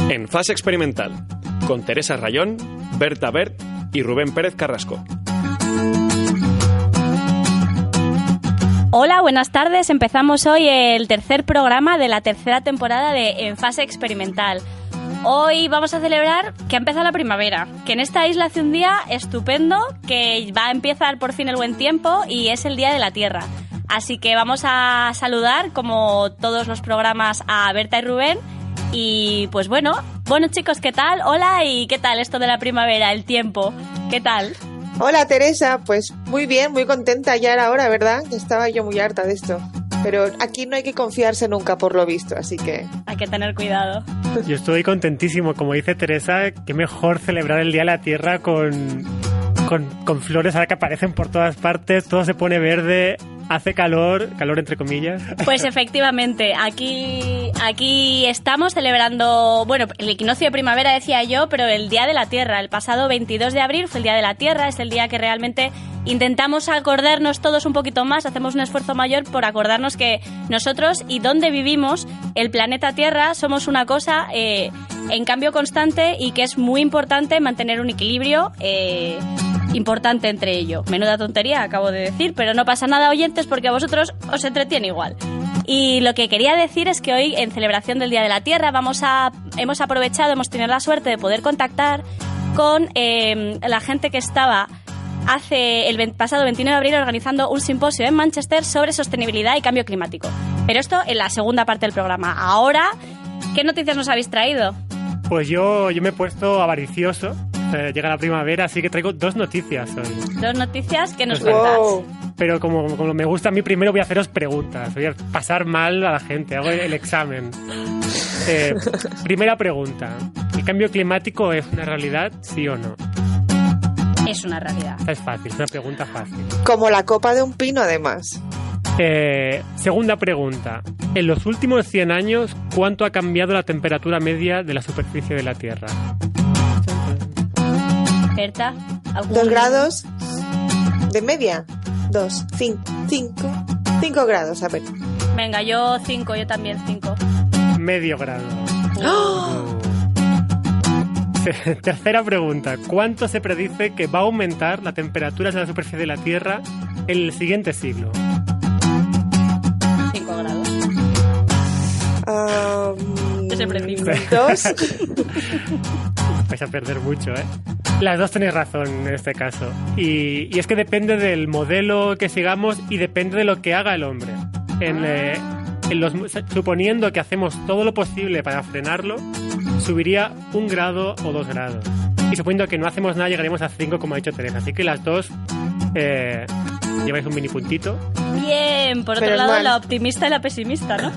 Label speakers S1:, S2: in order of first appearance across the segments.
S1: En Fase Experimental, con Teresa Rayón, Berta Bert y Rubén Pérez Carrasco.
S2: Hola, buenas tardes. Empezamos hoy el tercer programa de la tercera temporada de En Fase Experimental. Hoy vamos a celebrar que ha empezado la primavera, que en esta isla hace un día estupendo, que va a empezar por fin el buen tiempo y es el Día de la Tierra. Así que vamos a saludar, como todos los programas, a Berta y Rubén. Y pues bueno chicos, ¿qué tal? Hola, ¿y qué tal esto de la primavera, el tiempo? ¿Qué tal?
S3: Hola Teresa, pues muy bien, muy contenta, ya era hora, ¿verdad? Estaba yo muy harta de esto. Pero aquí no hay que confiarse nunca por lo visto, así que...
S2: Hay que tener cuidado.
S4: Yo estoy contentísimo, como dice Teresa, qué mejor celebrar el Día de la Tierra con flores ahora que aparecen por todas partes, todo se pone verde, hace calor entre comillas.
S2: Pues efectivamente, aquí estamos celebrando, bueno, el equinoccio de primavera decía yo, pero el Día de la Tierra. El pasado 22 de abril fue el Día de la Tierra, es el día que realmente intentamos acordarnos todos un poquito más, hacemos un esfuerzo mayor por acordarnos que nosotros y donde vivimos, el planeta Tierra, somos una cosa en cambio constante y que es muy importante mantener un equilibrio importante entre ello. Menuda tontería acabo de decir, pero no pasa nada, oyentes, porque a vosotros os entretiene igual. Y lo que quería decir es que hoy, en celebración del Día de la Tierra, hemos tenido la suerte de poder contactar con la gente que estaba el pasado 29 de abril organizando un simposio en Manchester sobre sostenibilidad y cambio climático. Pero esto en la segunda parte del programa. Ahora, ¿qué noticias nos habéis traído?
S4: Pues yo me he puesto avaricioso. Llega la primavera, así que traigo dos noticias hoy.
S2: Dos noticias que nos cuentas.
S4: Pero como me gusta a mí, primero voy a haceros preguntas. Voy a pasar mal a la gente, hago el examen. Primera pregunta. ¿El cambio climático es una realidad, sí o no?
S2: Es una realidad.
S4: Esta es fácil, es una pregunta fácil.
S3: Como la copa de un pino, además.
S4: Segunda pregunta. En los últimos 100 años, ¿cuánto ha cambiado la temperatura media de la superficie de la Tierra?
S2: Berta,
S3: 2 grados de media. 5 grados, a ver.
S2: Venga, yo 5, yo también 5.
S4: Medio grado.
S3: ¡Oh!
S4: Tercera pregunta. ¿Cuánto se predice que va a aumentar la temperatura de la superficie de la Tierra en el siguiente siglo?
S2: 5 grados.
S3: Ese
S2: preciso.
S3: 2.
S4: Vais a perder mucho, ¿eh? Las dos tenéis razón en este caso. Y es que depende del modelo que sigamos y depende de lo que haga el hombre. Suponiendo que hacemos todo lo posible para frenarlo, subiría 1 grado o 2 grados. Y suponiendo que no hacemos nada, llegaremos a 5, como ha dicho Teresa. Así que las dos lleváis un mini puntito.
S2: Bien, por otro lado, la optimista y la pesimista, ¿no?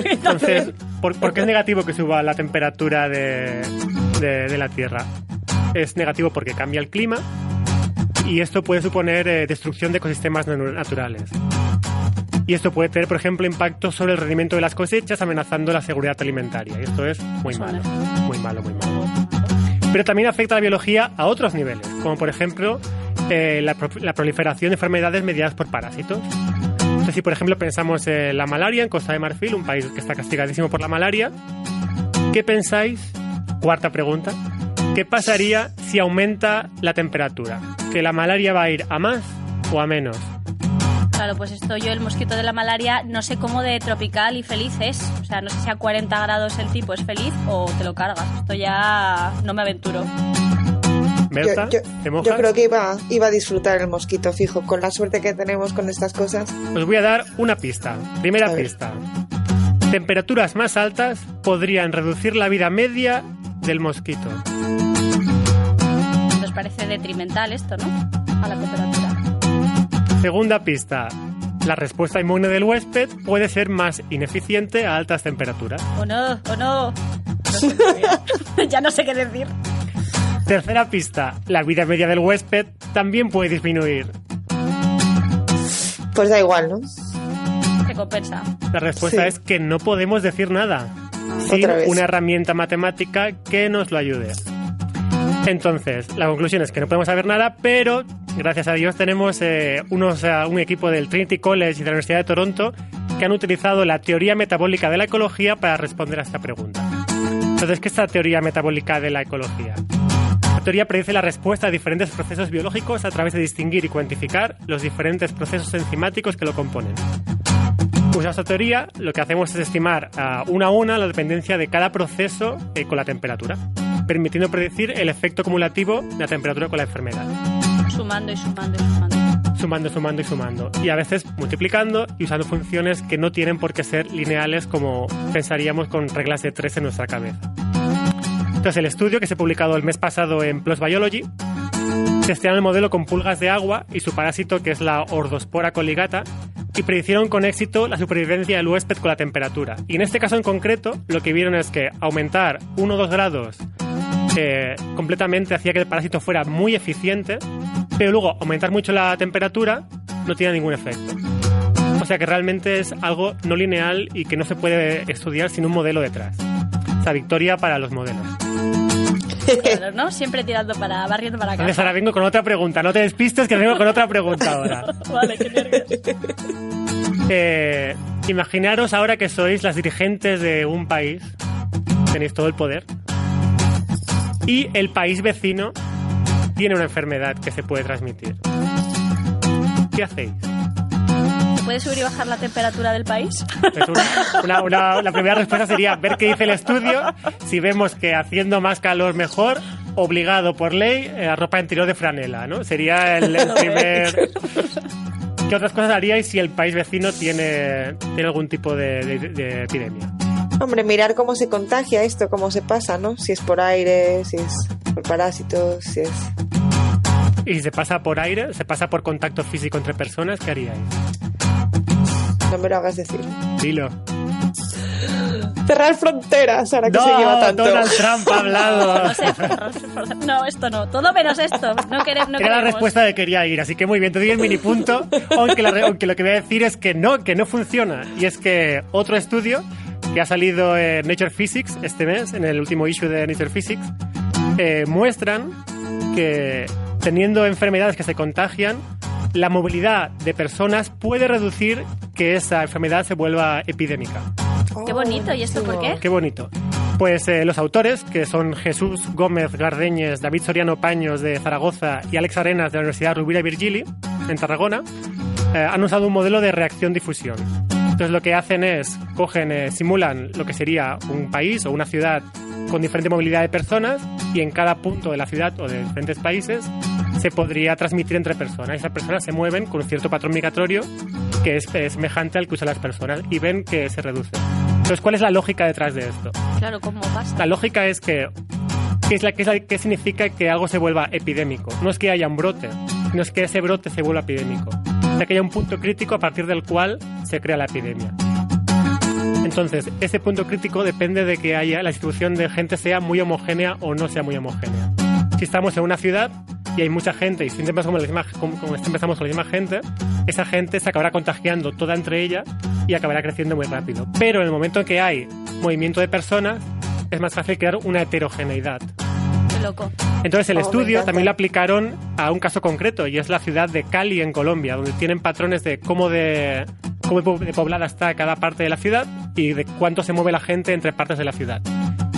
S4: Entonces, ¿por qué es negativo que suba la temperatura de la Tierra? Es negativo porque cambia el clima y esto puede suponer destrucción de ecosistemas naturales. Y esto puede tener, por ejemplo, impacto sobre el rendimiento de las cosechas, amenazando la seguridad alimentaria. Y esto es muy malo. Muy malo. Pero también afecta a la biología a otros niveles, como por ejemplo la proliferación de enfermedades mediadas por parásitos. Entonces, si por ejemplo pensamos en la malaria en Costa de Marfil, un país que está castigadísimo por la malaria, ¿qué pensáis? Cuarta pregunta. ¿Qué pasaría si aumenta la temperatura? ¿Que la malaria va a ir a más o a menos?
S2: Claro, pues el mosquito de la malaria, no sé cómo de tropical y feliz es. O sea, no sé si a 40 grados el tipo es feliz o te lo cargas. Esto ya no me aventuro.
S4: ¿Berta? ¿Te mojas?
S3: Yo creo que iba a disfrutar el mosquito, fijo, con la suerte que tenemos con estas cosas.
S4: Os voy a dar una pista. Primera pista. Temperaturas más altas podrían reducir la vida media del mosquito.
S2: Nos parece detrimental esto, ¿no? A la temperatura.
S4: Segunda pista. La respuesta inmune del huésped puede ser más ineficiente a altas temperaturas.
S2: ¡Oh, no! No sé ya no sé qué decir.
S4: Tercera pista. La vida media del huésped también puede disminuir.
S3: Pues da igual, ¿no?
S2: Se compensa.
S4: La respuesta es que no podemos decir nada sin una herramienta matemática que nos lo ayude. Entonces, la conclusión es que no podemos saber nada, pero gracias a Dios tenemos un equipo del Trinity College y de la Universidad de Toronto que han utilizado la teoría metabólica de la ecología para responder a esta pregunta. Entonces, ¿qué es esta teoría metabólica de la ecología? La teoría predice la respuesta a diferentes procesos biológicos a través de distinguir y cuantificar los diferentes procesos enzimáticos que lo componen. Usando esta teoría, lo que hacemos es estimar una a una la dependencia de cada proceso con la temperatura, permitiendo predecir el efecto acumulativo de la temperatura con la enfermedad.
S2: Sumando y sumando y sumando.
S4: Sumando y sumando. Y a veces multiplicando y usando funciones que no tienen por qué ser lineales como pensaríamos con reglas de 3 en nuestra cabeza. Entonces, el estudio que se ha publicado el mes pasado en PLOS Biology testearon el modelo con pulgas de agua y su parásito, que es la Ordospora colligata, y predicieron con éxito la supervivencia del huésped con la temperatura. Y en este caso en concreto, lo que vieron es que aumentar 1 o 2 grados completamente hacía que el parásito fuera muy eficiente, pero luego aumentar mucho la temperatura no tiene ningún efecto. O sea que realmente es algo no lineal y que no se puede estudiar sin un modelo detrás. O sea, victoria para los modelos.
S2: Claro, ¿no? Siempre tirando barriendo para acá.
S4: Entonces ahora vengo con otra pregunta. No te despistes, que vengo con otra pregunta ahora.
S2: Vale, qué nervios.
S4: Imaginaros ahora que sois las dirigentes de un país, tenéis todo el poder, y el país vecino tiene una enfermedad que se puede transmitir. ¿Qué hacéis?
S2: ¿Puede subir y bajar la temperatura del país?
S4: La primera respuesta sería ver qué dice el estudio. Si vemos que haciendo más calor mejor, obligado por ley a ropa interior de franela, ¿no? Sería el primer... ¿Qué otras cosas haríais si el país vecino tiene algún tipo de epidemia?
S3: Hombre, mirar cómo se contagia esto, cómo se pasa, ¿no? Si es por aire, si es por parásitos, si es...
S4: ¿Y si se pasa por aire, se pasa por contacto físico entre personas? ¿Qué haríais?
S3: No me lo hagas decir.
S4: Dilo.
S3: Cerrar fronteras, ahora que se lleva tanto.
S4: Donald Trump ha hablado.
S2: No, esto no. Todo menos esto. No queremos.
S4: Era la respuesta de quería ir, así que muy bien, te doy el mini punto. Aunque lo que voy a decir es que no funciona. Y es que otro estudio que ha salido en Nature Physics este mes, en el último issue de Nature Physics, muestran que teniendo enfermedades que se contagian, la movilidad de personas puede reducir que esa enfermedad se vuelva epidémica.
S2: Qué bonito. ¿Y esto por qué?
S4: Qué bonito. Pues los autores, que son Jesús Gómez Gardeñes, David Soriano Paños de Zaragoza y Alex Arenas de la Universidad Rovira i Virgili en Tarragona, han usado un modelo de reacción-difusión. Entonces lo que hacen es, simulan lo que sería un país o una ciudad con diferente movilidad de personas y en cada punto de la ciudad o de diferentes países se podría transmitir entre personas. Esas personas se mueven con un cierto patrón migratorio que es semejante al que usan las personas y ven que se reduce. Entonces, ¿cuál es la lógica detrás de esto?
S2: Claro, ¿cómo pasa?
S4: La lógica es que ¿qué significa que algo se vuelva epidémico? No es que haya un brote, sino es que ese brote se vuelva epidémico. O sea, que haya un punto crítico a partir del cual se crea la epidemia. Entonces, ese punto crítico depende de que la distribución de gente sea muy homogénea o no sea muy homogénea. Si estamos en una ciudad y hay mucha gente y si empezamos con la misma gente, esa gente se acabará contagiando toda entre ella y acabará creciendo muy rápido. Pero en el momento en que hay movimiento de personas, es más fácil crear una heterogeneidad.
S2: Qué loco.
S4: Entonces el estudio también lo aplicaron a un caso concreto y es la ciudad de Cali en Colombia, donde tienen patrones de cómo de poblada está cada parte de la ciudad y de cuánto se mueve la gente entre partes de la ciudad.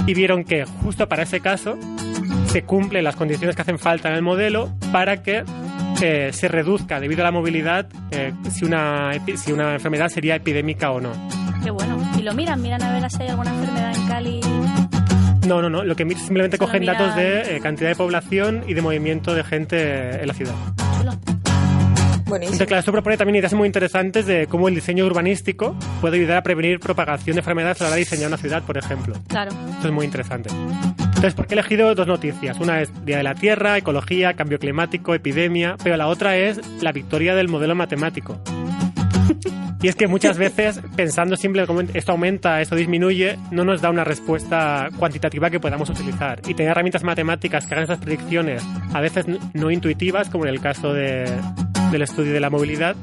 S4: Y vieron que justo para ese caso se cumplen las condiciones que hacen falta en el modelo para que se reduzca debido a la movilidad si una enfermedad sería epidémica o no.
S2: Qué bueno. ¿Y lo miran a ver si hay alguna enfermedad en Cali?
S4: No. Lo que simplemente cogen datos de cantidad de población y de movimiento de gente en la ciudad.
S2: Chulo.
S3: Buenísimo.
S4: Entonces, claro, esto propone también ideas muy interesantes de cómo el diseño urbanístico puede ayudar a prevenir propagación de enfermedades a la hora de diseñar una ciudad, por ejemplo.
S2: Claro.
S4: Esto es muy interesante. Entonces, ¿por qué he elegido dos noticias? Una es Día de la Tierra, ecología, cambio climático, epidemia, pero la otra es la victoria del modelo matemático. Y es que muchas veces, pensando siempre cómo esto aumenta, esto disminuye, no nos da una respuesta cuantitativa que podamos utilizar. Y tener herramientas matemáticas que hagan estas predicciones, a veces no intuitivas, como en el caso del estudio de la movilidad,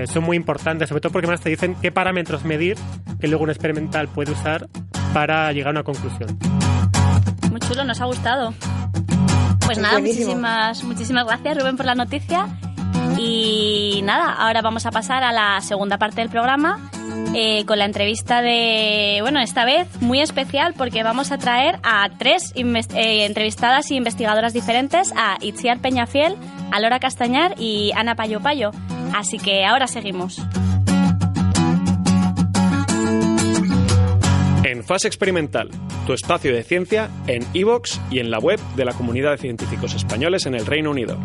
S4: son muy importantes, sobre todo porque más te dicen qué parámetros medir que luego un experimental puede usar para llegar a una conclusión.
S2: Muy chulo, nos ha gustado. Pues nada, muchísimas gracias, Rubén, por la noticia. Y nada, ahora vamos a pasar a la segunda parte del programa, con la entrevista de, bueno, esta vez muy especial porque vamos a traer a 3 entrevistadas e investigadoras diferentes, a Itziar Peñafiel, a Laura Castañar y Ana Payo Payo. Así que ahora seguimos.
S1: En Fase Experimental, tu espacio de ciencia en iVoox y en la web de la Comunidad de Científicos Españoles en el Reino Unido.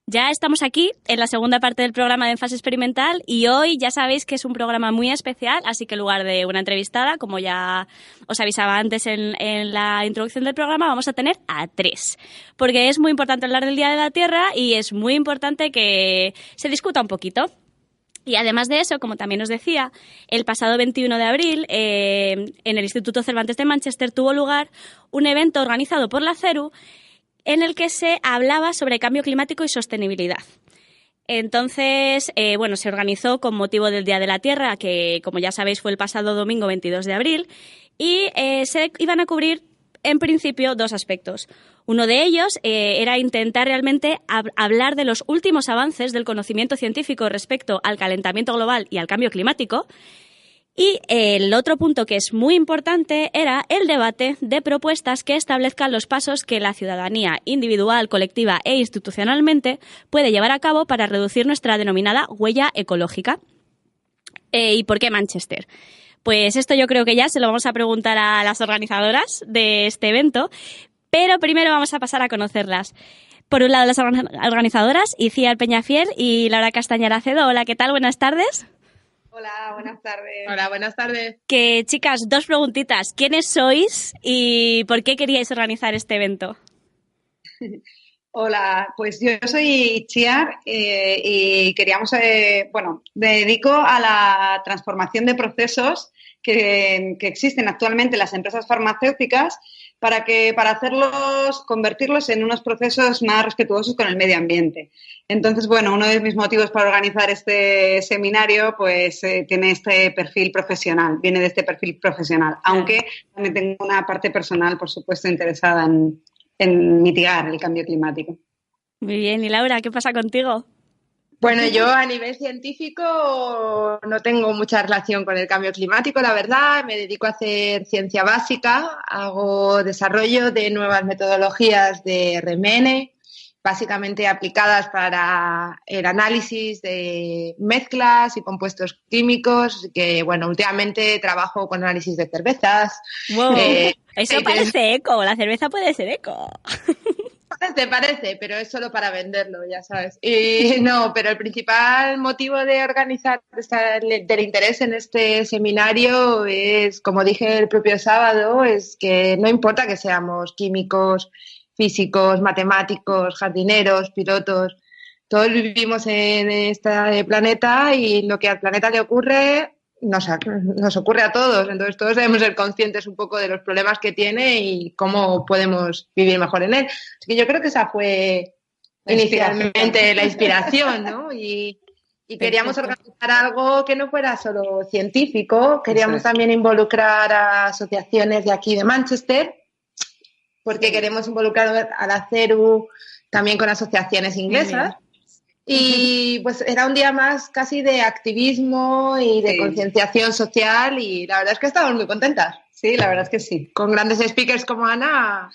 S2: Ya estamos aquí en la segunda parte del programa de En Fase Experimental y hoy ya sabéis que es un programa muy especial, así que en lugar de una entrevistada, como ya os avisaba antes en la introducción del programa, vamos a tener a 3. Porque es muy importante hablar del Día de la Tierra y es muy importante que se discuta un poquito. Y además de eso, como también os decía, el pasado 21 de abril en el Instituto Cervantes de Manchester tuvo lugar un evento organizado por la CERU en el que se hablaba sobre cambio climático y sostenibilidad. Entonces, se organizó con motivo del Día de la Tierra, que como ya sabéis fue el pasado domingo 22 de abril, y se iban a cubrir en principio 2 aspectos. Uno de ellos era intentar realmente hablar de los últimos avances del conocimiento científico respecto al calentamiento global y al cambio climático. Y el otro punto que es muy importante era el debate de propuestas que establezcan los pasos que la ciudadanía individual, colectiva e institucionalmente puede llevar a cabo para reducir nuestra denominada huella ecológica. ¿Y por qué Manchester? Pues esto yo creo que ya se lo vamos a preguntar a las organizadoras de este evento, pero primero vamos a pasar a conocerlas. Por un lado, las organizadoras, Itziar Peñafiel y Laura Castañar Acedo. Hola, ¿qué tal? Buenas tardes.
S5: Hola, buenas tardes. Hola, buenas tardes.
S2: Que, chicas, 2 preguntitas. ¿Quiénes sois y por qué queríais organizar este evento?
S5: Hola, pues yo soy Itziar y queríamos, me dedico a la transformación de procesos que existen actualmente en las empresas farmacéuticas para convertirlos en unos procesos más respetuosos con el medio ambiente. Entonces, uno de mis motivos para organizar este seminario, tiene este perfil profesional, viene de este perfil profesional, aunque también tengo una parte personal, por supuesto, interesada en mitigar el cambio climático.
S2: Muy bien, y Laura, ¿qué pasa contigo?
S6: Bueno, yo a nivel científico no tengo mucha relación con el cambio climático, la verdad. Me dedico a hacer ciencia básica, hago desarrollo de nuevas metodologías de RMN, básicamente aplicadas para el análisis de mezclas y compuestos químicos, que últimamente trabajo con análisis de cervezas.
S2: Wow, eso parece eco, la cerveza puede ser eco.
S6: Parece, pero es solo para venderlo, ya sabes. Y no, pero el principal motivo de organizar del interés en este seminario es, como dije el propio sábado, es que no importa que seamos químicos, físicos, matemáticos, jardineros, pilotos, todos vivimos en este planeta y lo que al planeta le ocurre nos ocurre a todos, entonces todos debemos ser conscientes un poco de los problemas que tiene y cómo podemos vivir mejor en él. Así que yo creo que esa fue inicialmente la inspiración, ¿no? Y queríamos organizar algo que no fuera solo científico, queríamos también involucrar a asociaciones de aquí de Manchester, porque queremos involucrar a la CERU también con asociaciones inglesas. Y era un día más casi de activismo y de concienciación social y la verdad es que estamos muy contentas.
S5: Sí, la verdad es que sí.
S6: Con grandes speakers como Ana,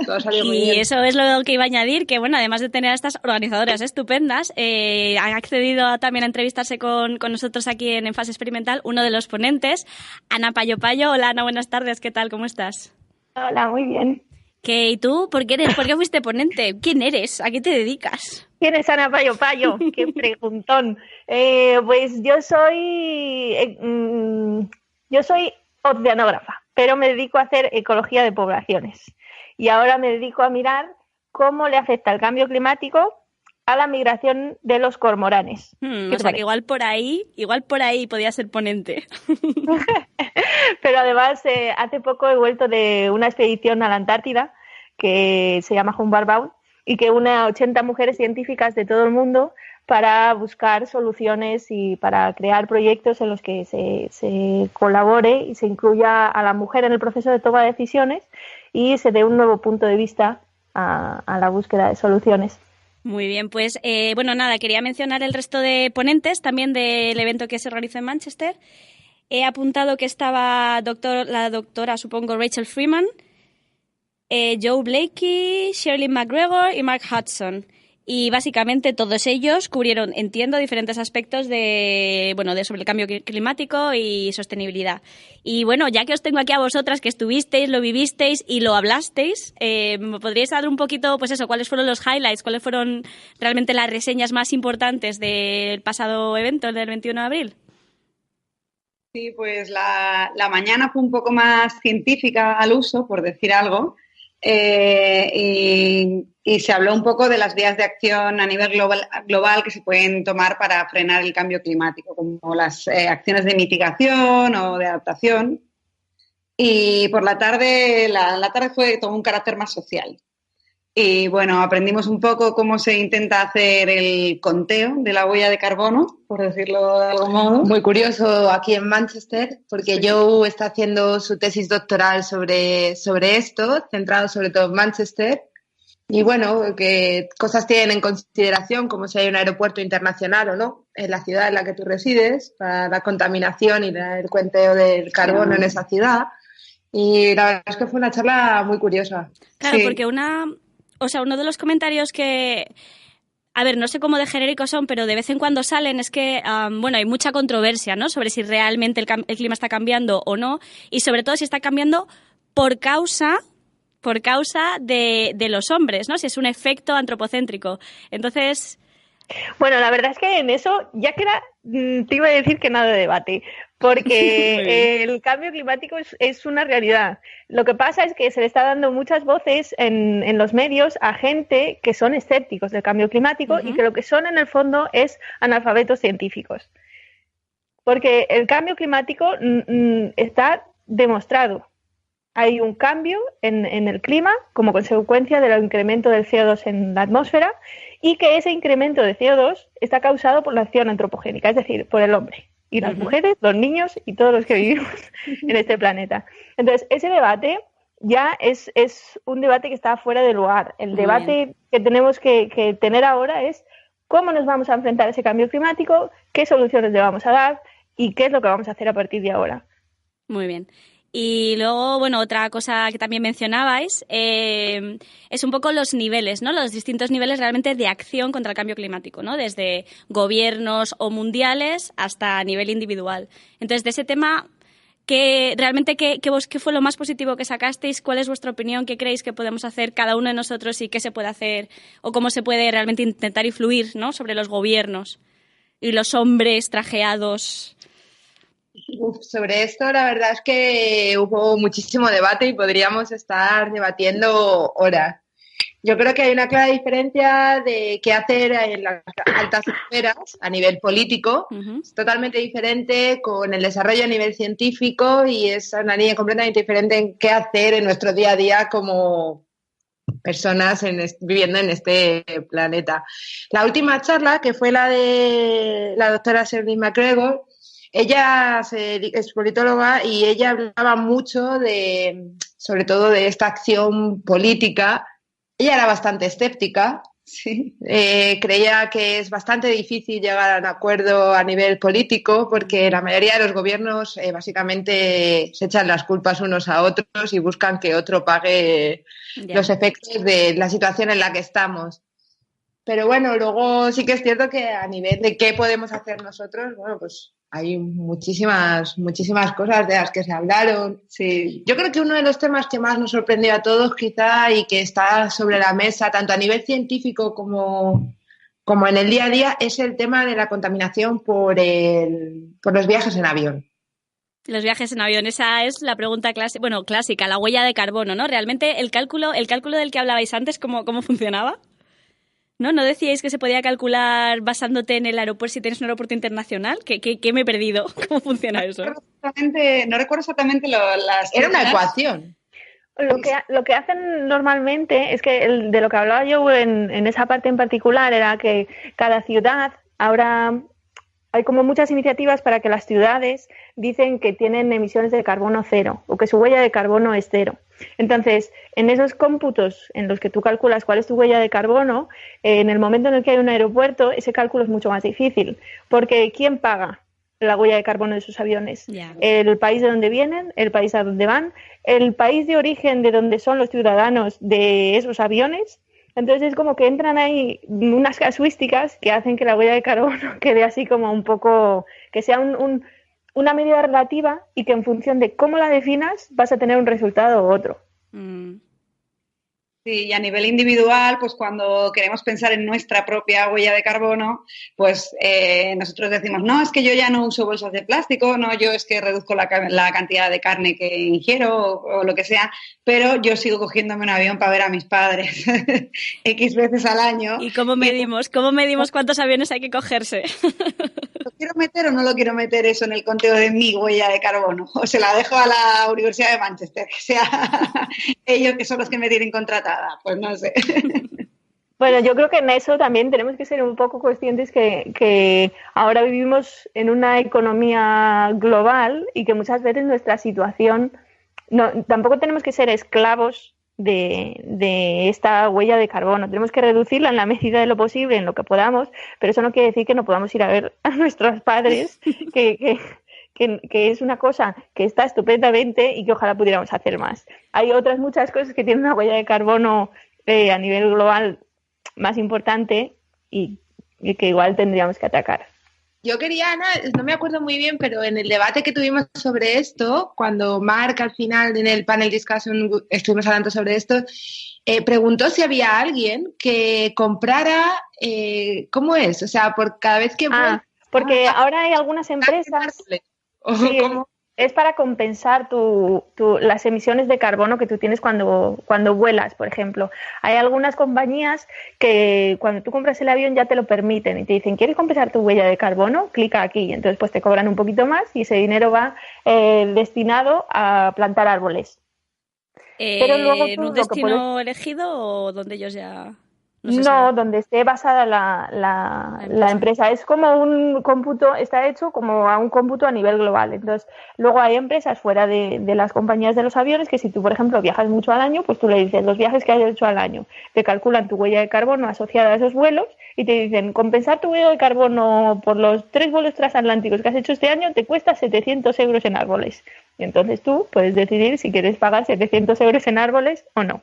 S6: todo salió muy bien.
S2: Y eso es lo que iba a añadir, que además de tener a estas organizadoras estupendas, han accedido también a entrevistarse con nosotros aquí en Fase Experimental uno de los ponentes, Ana Payo Payo. Hola Ana, buenas tardes, ¿qué tal? ¿Cómo estás?
S7: Hola, muy bien.
S2: ¿Y tú? ¿Por qué fuiste ponente? ¿Quién eres? ¿A qué te dedicas?
S7: ¿Quién es Ana Payo Payo? ¡Qué preguntón! Pues yo soy oceanógrafa, pero me dedico a hacer ecología de poblaciones. Y ahora me dedico a mirar cómo le afecta el cambio climático a la migración de los cormoranes.
S2: O sea que igual por ahí podía ser ponente.
S7: Pero además hace poco he vuelto de una expedición a la Antártida que se llama Humboldt Bound y que une a 80 mujeres científicas de todo el mundo para buscar soluciones y para crear proyectos en los que se colabore y se incluya a la mujer en el proceso de toma de decisiones y se dé un nuevo punto de vista a la búsqueda de soluciones.
S2: Muy bien, pues bueno, nada, quería mencionar el resto de ponentes también del evento que se realizó en Manchester. He apuntado que estaba la doctora, supongo, Rachel Freeman, Joe Blakey, Shirley McGregor y Mark Hudson. Y básicamente todos ellos cubrieron, entiendo, diferentes aspectos sobre el cambio climático y sostenibilidad. Y bueno, ya que os tengo aquí a vosotras que estuvisteis, lo vivisteis y lo hablasteis, ¿me podríais dar un poquito, pues eso, cuáles fueron los highlights, cuáles fueron realmente las reseñas más importantes del pasado evento, el del 21 de abril?
S5: Sí, pues la mañana fue un poco más científica al uso, por decir algo. Y se habló un poco de las vías de acción a nivel global que se pueden tomar para frenar el cambio climático, como las acciones de mitigación o de adaptación. Y por la tarde fue todo un carácter más social. Y bueno, aprendimos un poco cómo se intenta hacer el conteo de la huella de carbono, por decirlo de algún modo.
S6: Muy curioso aquí en Manchester, porque Joe está haciendo su tesis doctoral sobre esto, centrado sobre todo en Manchester. Y bueno, que cosas tienen en consideración, como si hay un aeropuerto internacional o no, en la ciudad en la que tú resides, para la contaminación y el conteo del carbono en esa ciudad. Y la verdad es que fue una charla muy curiosa.
S2: Claro,
S5: Sí.
S2: porque uno de los comentarios que, a ver, no sé cómo de genéricos son, pero de vez en cuando salen, es que, hay mucha controversia, ¿no?, sobre si realmente el clima está cambiando o no, y sobre todo si está cambiando por causa de los hombres, ¿no?, si es un efecto antropocéntrico. Entonces...
S7: Bueno, la verdad es que en eso ya te iba a decir que nada de debate, porque el cambio climático es una realidad. Lo que pasa es que se le está dando muchas voces en los medios a gente que son escépticos del cambio climático y que lo que son en el fondo es analfabetos científicos. Porque el cambio climático está demostrado. Hay un cambio en el clima como consecuencia del incremento del CO2 en la atmósfera y que ese incremento de CO2 está causado por la acción antropogénica, es decir, por el hombre y las mujeres, los niños y todos los que vivimos en este planeta. Entonces, ese debate ya es un debate que está fuera de lugar. El debate que tenemos que tener ahora es cómo nos vamos a enfrentar a ese cambio climático, qué soluciones le vamos a dar y qué es lo que vamos a hacer a partir de ahora.
S2: Muy bien. Y luego, otra cosa que también mencionabais es un poco los niveles, ¿no? Los distintos niveles realmente de acción contra el cambio climático, ¿no? Desde gobiernos o mundiales hasta a nivel individual. Entonces, de ese tema, ¿qué fue lo más positivo que sacasteis? ¿Cuál es vuestra opinión? ¿Qué creéis que podemos hacer cada uno de nosotros y qué se puede hacer o cómo se puede realmente intentar influir, ¿no?, sobre los gobiernos y los hombres trajeados?
S6: Sobre esto la verdad es que hubo muchísimo debate y podríamos estar debatiendo horas. Yo creo que hay una clara diferencia de qué hacer en las altas esferas a nivel político. Es totalmente diferente con el desarrollo a nivel científico y es una línea completamente diferente en qué hacer en nuestro día a día como personas viviendo en este planeta. La última charla, que fue la de la doctora Shirley McGregor, ella es politóloga y ella hablaba mucho sobre todo de esta acción política. Ella era bastante escéptica, sí. Creía que es bastante difícil llegar a un acuerdo a nivel político porque la mayoría de los gobiernos básicamente se echan las culpas unos a otros y buscan que otro pague los efectos de la situación en la que estamos. Pero bueno, luego sí que es cierto que a nivel de qué podemos hacer nosotros, pues hay muchísimas cosas de las que se hablaron. Sí. Yo creo que uno de los temas que más nos sorprendió a todos quizá y que está sobre la mesa tanto a nivel científico como en el día a día es el tema de la contaminación por los viajes en avión.
S2: Los viajes en avión, esa es la pregunta clásica, la huella de carbono, ¿no? Realmente el cálculo del que hablabais antes, ¿cómo funcionaba? ¿No decíais que se podía calcular basándote en el aeropuerto si tienes un aeropuerto internacional? ¿Qué me he perdido? ¿Cómo funciona eso?
S5: No recuerdo exactamente las...
S6: Era una ecuación.
S7: Lo que hacen normalmente es que de lo que hablaba yo en esa parte en particular era que cada ciudad ahora hay como muchas iniciativas para que las ciudades dicen que tienen emisiones de carbono cero o que su huella de carbono es cero. Entonces, en esos cómputos en los que tú calculas cuál es tu huella de carbono, en el momento en el que hay un aeropuerto, ese cálculo es mucho más difícil, porque ¿quién paga la huella de carbono de sus aviones?
S2: Yeah.
S7: El país de donde vienen, el país a donde van, el país de origen de donde son los ciudadanos de esos aviones. Entonces es como que entran ahí unas casuísticas que hacen que la huella de carbono quede así como un poco, que sea una medida relativa y que en función de cómo la definas vas a tener un resultado u otro.
S5: Sí, y a nivel individual, pues cuando queremos pensar en nuestra propia huella de carbono, pues nosotros decimos, no, es que yo ya no uso bolsas de plástico, no, yo es que reduzco la cantidad de carne que ingiero o lo que sea, pero yo sigo cogiéndome un avión para ver a mis padres X veces al año.
S2: ¿Y cómo medimos? ¿Cómo medimos cuántos aviones hay que cogerse?
S5: ¿Lo quiero meter o no lo quiero meter eso en el conteo de mi huella de carbono? O se la dejo a la Universidad de Manchester, que sea ellos que son los que me tienen contratada. Pues no sé.
S7: Bueno, yo creo que en eso también tenemos que ser un poco conscientes que ahora vivimos en una economía global y que muchas veces nuestra situación, tampoco tenemos que ser esclavos de esta huella de carbono. Tenemos que reducirla en la medida de lo posible, en lo que podamos, pero eso no quiere decir que no podamos ir a ver a nuestros padres, que es una cosa que está estupendamente y que ojalá pudiéramos hacer más. Hay otras muchas cosas que tienen una huella de carbono a nivel global más importante y que igual tendríamos que atacar.
S6: Yo quería, Ana, no me acuerdo muy bien, pero en el debate que tuvimos sobre esto, cuando Marc al final en el panel discussion estuvimos hablando sobre esto, preguntó si había alguien que comprara, ¿cómo es? O sea, por cada vez que...
S7: porque ahora hay algunas empresas... Sí, es para compensar las emisiones de carbono que tú tienes cuando vuelas, por ejemplo. Hay algunas compañías que cuando tú compras el avión ya te lo permiten y te dicen, ¿quieres compensar tu huella de carbono? Clica aquí. Entonces pues te cobran un poquito más y ese dinero va destinado a plantar árboles.
S2: Pero luego ¿en un destino elegido o donde ellos ya...?
S7: No, donde esté basada la empresa. Es como un cómputo, está hecho como a un cómputo a nivel global. Entonces, luego hay empresas fuera de las compañías de los aviones que si tú, por ejemplo, viajas mucho al año, pues tú le dices los viajes que has hecho al año. Te calculan tu huella de carbono asociada a esos vuelos y te dicen, compensar tu huella de carbono por los 3 vuelos transatlánticos que has hecho este año te cuesta 700 euros en árboles. Y entonces tú puedes decidir si quieres pagar 700 euros en árboles o no.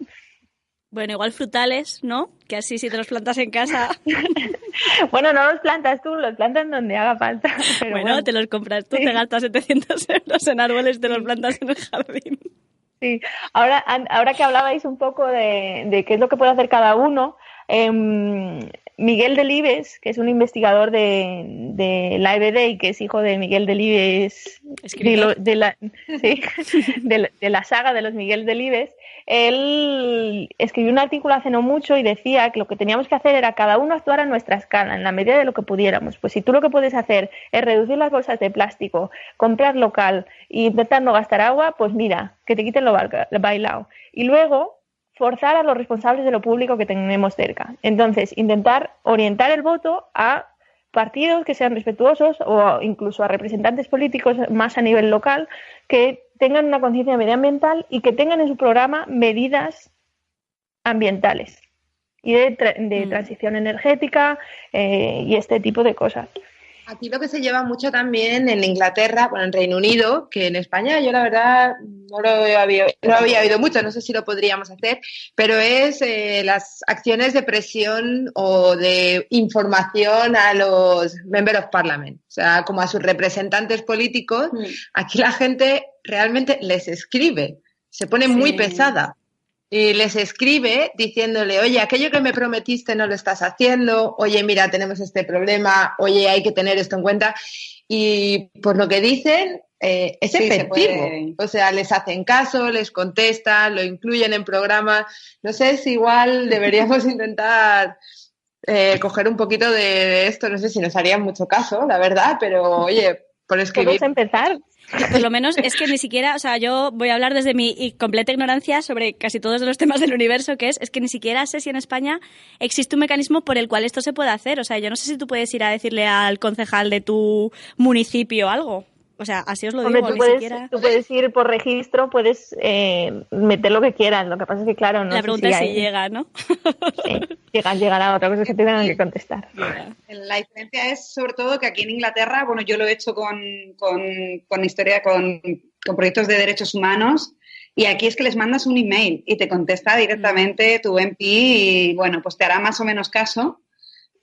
S2: Bueno, igual frutales, ¿no? Que así si te los plantas en casa...
S7: Bueno, no los plantas tú, los plantas donde haga falta. Pero
S2: bueno, te los compras tú, te gastas 700 euros en árboles, te los plantas en el jardín.
S7: Sí, ahora que hablabais un poco de qué es lo que puede hacer cada uno, Miguel Delibes, que es un investigador de la EBD y que es hijo de Miguel Delibes, de la saga de los Miguel Delibes, él escribió un artículo hace no mucho y decía que lo que teníamos que hacer era cada uno actuar a nuestra escala, en la medida de lo que pudiéramos. Pues si tú lo que puedes hacer es reducir las bolsas de plástico, comprar local e intentar no gastar agua, pues mira, que te quiten lo bailao. Y luego forzar a los responsables de lo público que tenemos cerca. Entonces, intentar orientar el voto a partidos que sean respetuosos o incluso a representantes políticos más a nivel local que tengan una conciencia medioambiental y que tengan en su programa medidas ambientales y de transición energética y este tipo de cosas.
S6: Aquí lo que se lleva mucho también en Inglaterra, bueno, en Reino Unido, que en España yo la verdad no había oído mucho, no sé si lo podríamos hacer, pero es las acciones de presión o de información a los Member of Parliament, o sea, como a sus representantes políticos. Aquí la gente realmente les escribe, se pone muy pesada. Y les escribe diciéndole, oye, aquello que me prometiste no lo estás haciendo, oye, mira, tenemos este problema, oye, hay que tener esto en cuenta. Y por lo que dicen, es efectivo. O sea, les hacen caso, les contestan, lo incluyen en programas. No sé si igual deberíamos intentar coger un poquito de esto. No sé si nos harían mucho caso, la verdad, pero oye, por escribir.
S7: Podemos empezar.
S2: Por lo menos es que ni siquiera, o sea, yo voy a hablar desde mi completa ignorancia sobre casi todos los temas del universo, que es que ni siquiera sé si en España existe un mecanismo por el cual esto se puede hacer. O sea, yo no sé si tú puedes ir a decirle al concejal de tu municipio algo. O sea, así os lo digo,
S7: Hombre, tú puedes ir por registro, puedes meter lo que quieras. Lo que pasa es que, claro, no
S2: la
S7: sé
S2: pregunta es si
S7: hay...
S2: llega, ¿no?
S7: Sí, llegará. Otra cosa es que te tengan que contestar.
S5: La diferencia es, sobre todo, que aquí en Inglaterra, bueno, yo lo he hecho con proyectos de derechos humanos, y aquí es que les mandas un email y te contesta directamente tu MP y, bueno, pues te hará más o menos caso.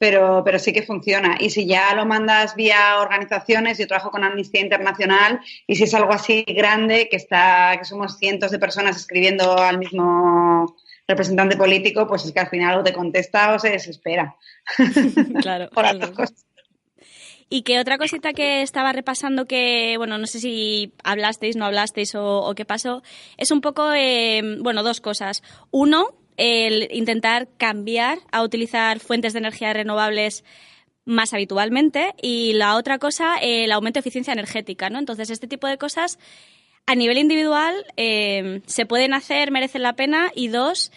S5: Pero sí que funciona. Y si ya lo mandas vía organizaciones, yo trabajo con Amnistía Internacional, y si es algo así grande, que somos cientos de personas escribiendo al mismo representante político, pues es que al final o te contesta o se desespera.
S2: Claro.
S5: Por otras cosas.
S2: Y que otra cosita que estaba repasando que, bueno, no sé si hablasteis, no hablasteis o qué pasó, es un poco, dos cosas. Uno, el intentar cambiar a utilizar fuentes de energía renovables más habitualmente, y la otra cosa, el aumento de eficiencia energética, ¿no? Entonces, este tipo de cosas a nivel individual se pueden hacer, merecen la pena, y dos,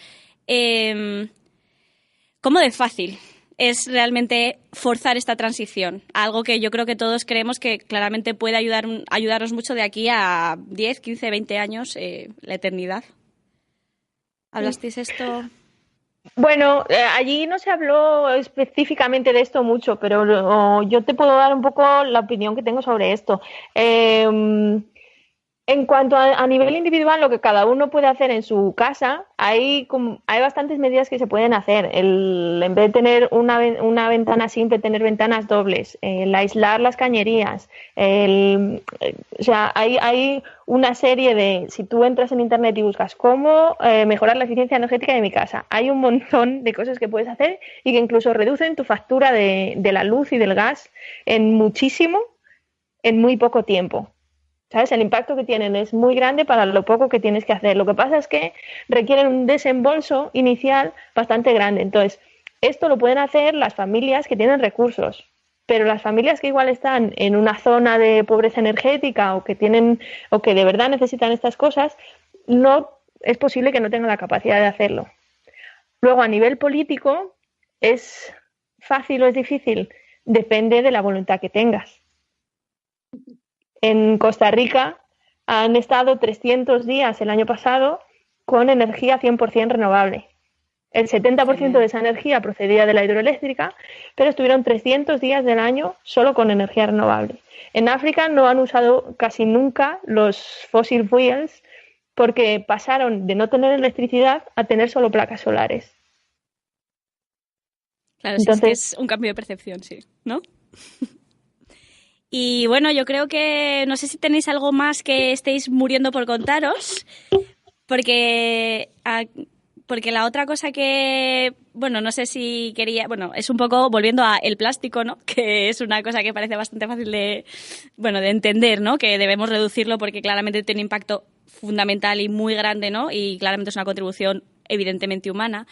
S2: ¿cómo de fácil es realmente forzar esta transición? Algo que yo creo que todos creemos que claramente puede ayudarnos mucho de aquí a 10, 15, 20 años, la eternidad. ¿Hablasteis esto?
S7: Bueno, allí no se habló específicamente de esto mucho, pero yo te puedo dar un poco la opinión que tengo sobre esto. En cuanto a nivel individual, lo que cada uno puede hacer en su casa, hay bastantes medidas que se pueden hacer. En vez de tener una ventana simple, tener ventanas dobles, el aislar las cañerías. O sea, hay una serie de... Si tú entras en Internet y buscas cómo mejorar la eficiencia energética de mi casa, hay un montón de cosas que puedes hacer y que incluso reducen tu factura de la luz y del gas en muchísimo, en muy poco tiempo. ¿Sabes? El impacto que tienen es muy grande para lo poco que tienes que hacer. Lo que pasa es que requieren un desembolso inicial bastante grande. Entonces, esto lo pueden hacer las familias que tienen recursos, pero las familias que igual están en una zona de pobreza energética o que de verdad necesitan estas cosas, no es posible que no tengan la capacidad de hacerlo. Luego, a nivel político, ¿es fácil o es difícil? Depende de la voluntad que tengas. En Costa Rica han estado 300 días el año pasado con energía 100% renovable. El 70% de esa energía procedía de la hidroeléctrica, pero estuvieron 300 días del año solo con energía renovable. En África no han usado casi nunca los fossil fuels porque pasaron de no tener electricidad a tener solo placas solares.
S2: Claro, entonces, es un cambio de percepción, sí, ¿no? Y bueno, yo creo que no sé si tenéis algo más que estéis muriendo por contaros, porque la otra cosa que, bueno, no sé si quería, bueno, es un poco volviendo a el plástico, ¿no? Que es una cosa que parece bastante fácil de entender, ¿no? Que debemos reducirlo porque claramente tiene un impacto fundamental y muy grande, ¿no? Y claramente es una contribución evidentemente humana.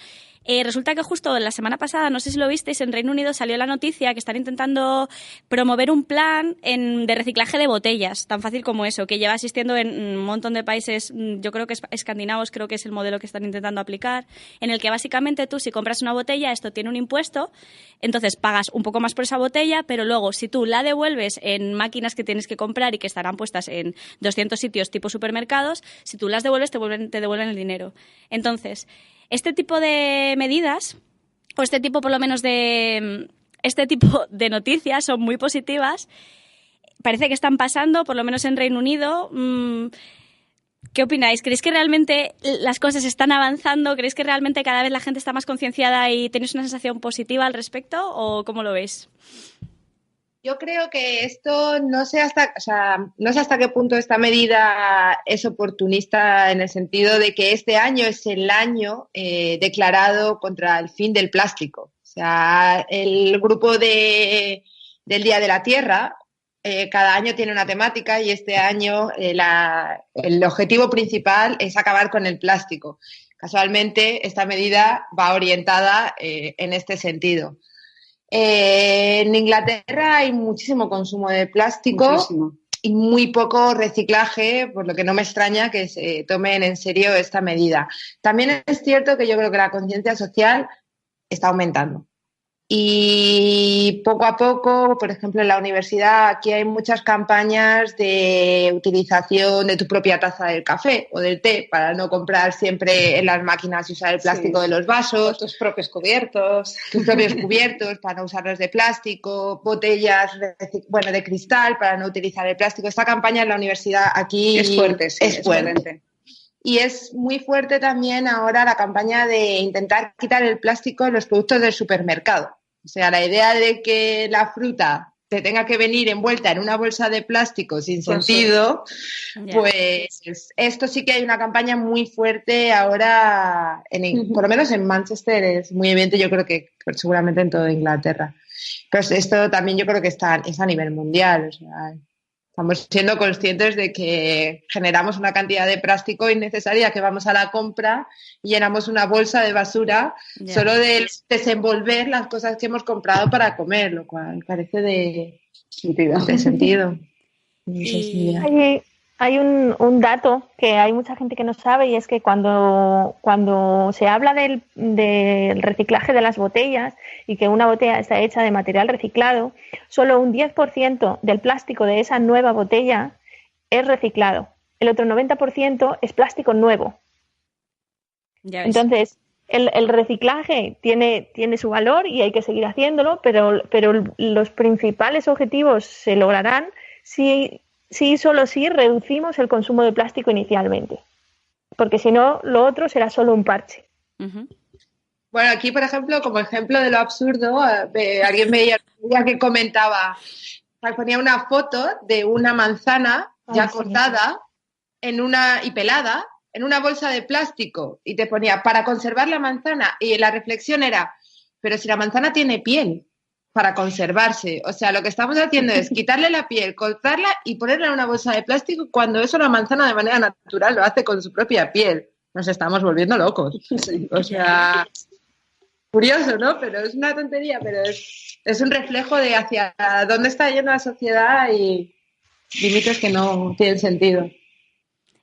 S2: Resulta que justo la semana pasada, no sé si lo visteis, en Reino Unido salió la noticia que están intentando promover un plan de reciclaje de botellas, tan fácil como eso, que lleva existiendo en un montón de países, yo creo que escandinavos, creo que es el modelo que están intentando aplicar, en el que básicamente tú, si compras una botella, esto tiene un impuesto, entonces pagas un poco más por esa botella, pero luego si tú la devuelves en máquinas que tienes que comprar y que estarán puestas en 200 sitios tipo supermercados, si tú las devuelves, te devuelven el dinero. Entonces, este tipo de medidas, o este tipo por lo menos de noticias son muy positivas. Parece que están pasando, por lo menos en Reino Unido. ¿Qué opináis? ¿Creéis que realmente las cosas están avanzando? ¿Creéis que realmente cada vez la gente está más concienciada y tenéis una sensación positiva al respecto? ¿O cómo lo veis?
S6: Yo creo que esto no sé hasta qué punto esta medida es oportunista en el sentido de que este año es el año declarado contra el fin del plástico. O sea, el grupo del Día de la Tierra cada año tiene una temática y este año el objetivo principal es acabar con el plástico. Casualmente, esta medida va orientada en este sentido. En Inglaterra hay muchísimo consumo de plástico. Muchísimo. y muy poco reciclaje, por lo que no me extraña que se tomen en serio esta medida. También es cierto que yo creo que la conciencia social está aumentando. Y poco a poco, por ejemplo, en la universidad, aquí hay muchas campañas de utilización de tu propia taza del café o del té para no comprar siempre en las máquinas y usar el plástico de los vasos.
S5: O tus propios cubiertos.
S6: Tus propios cubiertos para no usarlos de plástico, botellas de cristal para no utilizar el plástico. Esta campaña en la universidad aquí
S5: es fuerte, sí,
S6: es fuerte. Y es muy fuerte también ahora la campaña de intentar quitar el plástico en los productos del supermercado. O sea, la idea de que la fruta te tenga que venir envuelta en una bolsa de plástico sin sentido, pues esto sí que hay una campaña muy fuerte ahora, por lo menos en Manchester es muy evidente, yo creo que seguramente en toda Inglaterra. Pero esto también yo creo que es a nivel mundial, o sea, estamos siendo conscientes de que generamos una cantidad de plástico innecesaria que vamos a la compra y llenamos una bolsa de basura solo de desenvolver las cosas que hemos comprado para comer, lo cual carece de sentido.
S7: Y hay un dato que hay mucha gente que no sabe y es que cuando se habla del reciclaje de las botellas y que una botella está hecha de material reciclado, solo un 10% del plástico de esa nueva botella es reciclado. El otro 90% es plástico nuevo. Entonces, el reciclaje tiene su valor y hay que seguir haciéndolo, pero los principales objetivos se lograrán si reducimos el consumo de plástico inicialmente. Porque si no, lo otro será solo un parche.
S6: Uh-huh. Bueno, aquí, por ejemplo, como ejemplo de lo absurdo, alguien veía que comentaba, ponía una foto de una manzana ya cortada y pelada en una bolsa de plástico y te ponía, para conservar la manzana, y la reflexión era, pero si la manzana tiene piel para conservarse, o sea, lo que estamos haciendo es quitarle la piel, cortarla y ponerla en una bolsa de plástico cuando eso la manzana de manera natural lo hace con su propia piel. Nos estamos volviendo locos. Sí. O sea, curioso, ¿no? Pero es una tontería, pero es un reflejo de hacia dónde está yendo la sociedad y límites que no tienen sentido.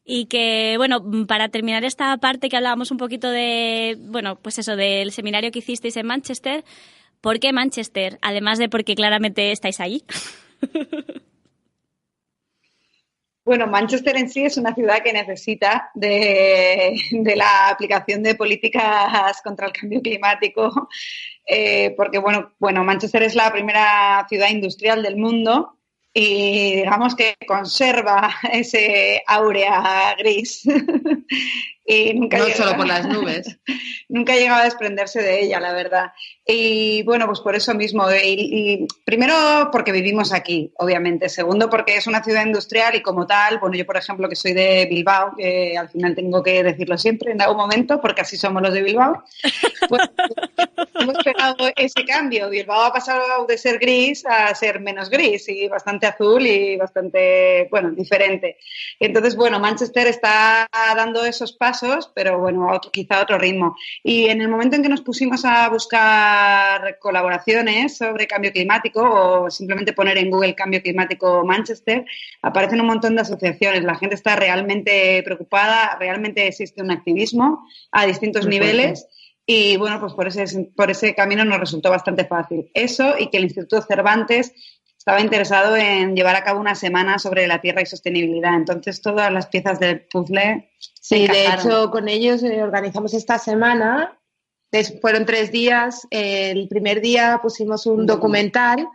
S2: Y que, bueno, para terminar esta parte que hablábamos un poquito de, bueno, pues eso, del seminario que hicisteis en Manchester, ¿por qué Manchester? Además de porque claramente estáis ahí.
S5: Bueno, Manchester en sí es una ciudad que necesita de la aplicación de políticas contra el cambio climático, porque, bueno, Manchester es la primera ciudad industrial del mundo y digamos que conserva ese áurea gris. Y nunca
S6: solo por las nubes.
S5: Nunca ha llegado a desprenderse de ella, la verdad. Y bueno, pues por eso mismo. Y primero, porque vivimos aquí, obviamente. Segundo, porque es una ciudad industrial y como tal, bueno, yo por ejemplo que soy de Bilbao, que al final tengo que decirlo siempre en algún momento, porque así somos los de Bilbao, pues hemos pegado ese cambio. Bilbao ha pasado de ser gris a ser menos gris y bastante azul y bastante, bueno, diferente. Entonces, bueno, Manchester está dando esos pasos, pero bueno, quizá a otro ritmo. Y en el momento en que nos pusimos a buscar colaboraciones sobre cambio climático o simplemente poner en Google cambio climático Manchester, aparecen un montón de asociaciones. La gente está realmente preocupada, realmente existe un activismo a distintos niveles y bueno, pues por ese camino nos resultó bastante fácil. Eso y que el Instituto Cervantes estaba interesado en llevar a cabo una semana sobre la tierra y sostenibilidad. Entonces, todas las piezas del puzzle se encajaron.
S6: De hecho, con ellos organizamos esta semana. Fueron 3 días. El primer día pusimos un documental,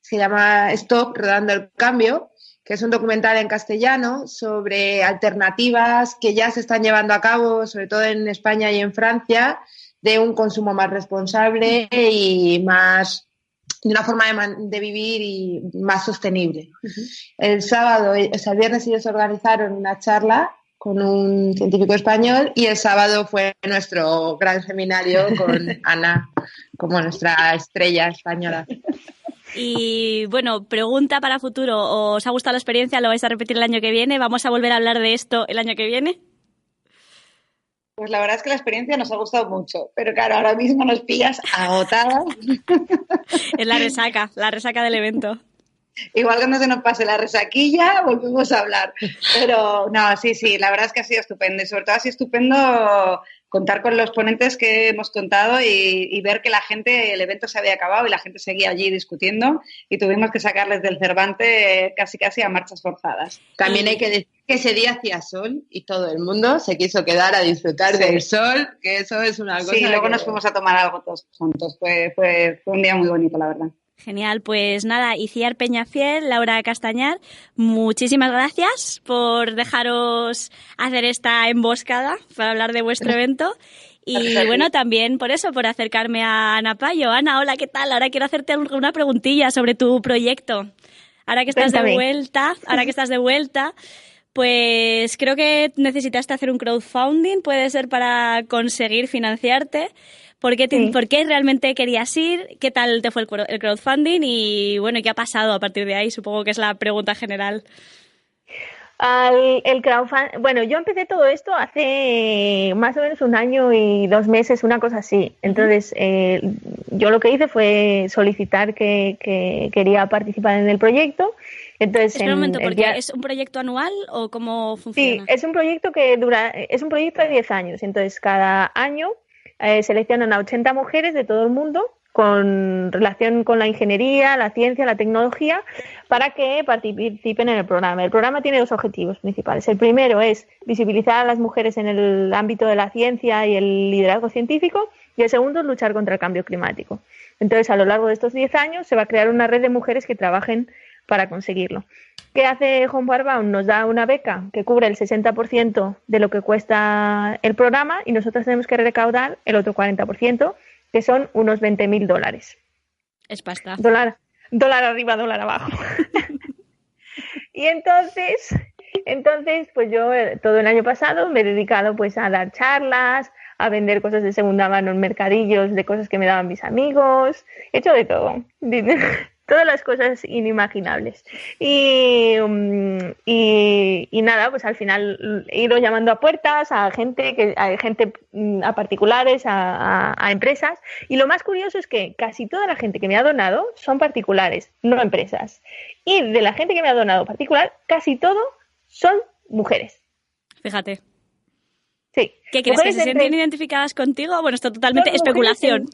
S6: se llama Stop, Rodando el Cambio, que es un documental en castellano sobre alternativas que ya se están llevando a cabo, sobre todo en España y en Francia, de un consumo más responsable y más de una forma de vivir y más sostenible. Uh-huh. El viernes ellos organizaron una charla con un científico español y el sábado fue nuestro gran seminario con Ana como nuestra estrella española.
S2: Y bueno, pregunta para futuro, ¿os ha gustado la experiencia? ¿Lo vais a repetir el año que viene? ¿Vamos a volver a hablar de esto el año que viene?
S5: Pues la verdad es que la experiencia nos ha gustado mucho, pero claro, ahora mismo nos pillas agotadas.
S2: Es la resaca del evento.
S5: Igual cuando se nos pase la resaquilla, volvemos a hablar. Pero no, sí, la verdad es que ha sido estupendo. Y sobre todo ha sido estupendo contar con los ponentes que hemos contado y ver que el evento se había acabado y la gente seguía allí discutiendo y tuvimos que sacarles del Cervantes casi a marchas forzadas.
S6: También hay que decir que ese día hacía sol y todo el mundo se quiso quedar a disfrutar del sol, que eso es una cosa.
S5: Sí, luego nos fuimos a tomar algo todos juntos. Fue un día muy bonito, la verdad.
S2: Genial, pues nada, Itziar Peñafiel, Laura Castañar, muchísimas gracias por dejaros hacer esta emboscada para hablar de vuestro evento. Y bueno, también por acercarme a Ana Payo. Ana, hola, ¿qué tal? Ahora quiero hacerte una preguntilla sobre tu proyecto. Ahora que estás de vuelta, pues creo que necesitaste hacer un crowdfunding, puede ser para conseguir financiarte. ¿Por qué realmente querías ir? ¿Qué tal te fue el crowdfunding? Y bueno, ¿qué ha pasado a partir de ahí? Supongo que es la pregunta general.
S7: El crowdfunding, bueno, yo empecé todo esto hace más o menos 1 año y 2 meses, una cosa así. Entonces, yo lo que hice fue solicitar que quería participar en el proyecto. Entonces,
S2: espera un momento, porque ¿es un proyecto anual o cómo funciona?
S7: Sí, es un proyecto es un proyecto de 10 años. Entonces, cada año seleccionan a 80 mujeres de todo el mundo con relación con la ingeniería, la ciencia, la tecnología, para que participen en el programa. El programa tiene 2 objetivos principales. El primero es visibilizar a las mujeres en el ámbito de la ciencia y el liderazgo científico, y el segundo es luchar contra el cambio climático. Entonces, a lo largo de estos 10 años se va a crear una red de mujeres que trabajen para conseguirlo. ¿Qué hace Homeward Bound? Nos da una beca que cubre el 60% de lo que cuesta el programa y nosotros tenemos que recaudar el otro 40%, que son unos $20.000.
S2: Es pasta.
S7: Dólar arriba, dólar abajo. Y entonces, pues yo todo el año pasado me he dedicado pues a dar charlas, a vender cosas de segunda mano en mercadillos, de cosas que me daban mis amigos, he hecho de todo. Todas las cosas inimaginables. Y nada, pues al final he ido llamando a puertas a gente, a particulares, a empresas. Y lo más curioso es que casi toda la gente que me ha donado son particulares, no empresas. Y de la gente que me ha donado particular, casi todo son mujeres.
S2: Fíjate.
S7: Sí.
S2: ¿Qué crees? ¿Que se sienten identificadas contigo? Bueno, esto es totalmente especulación.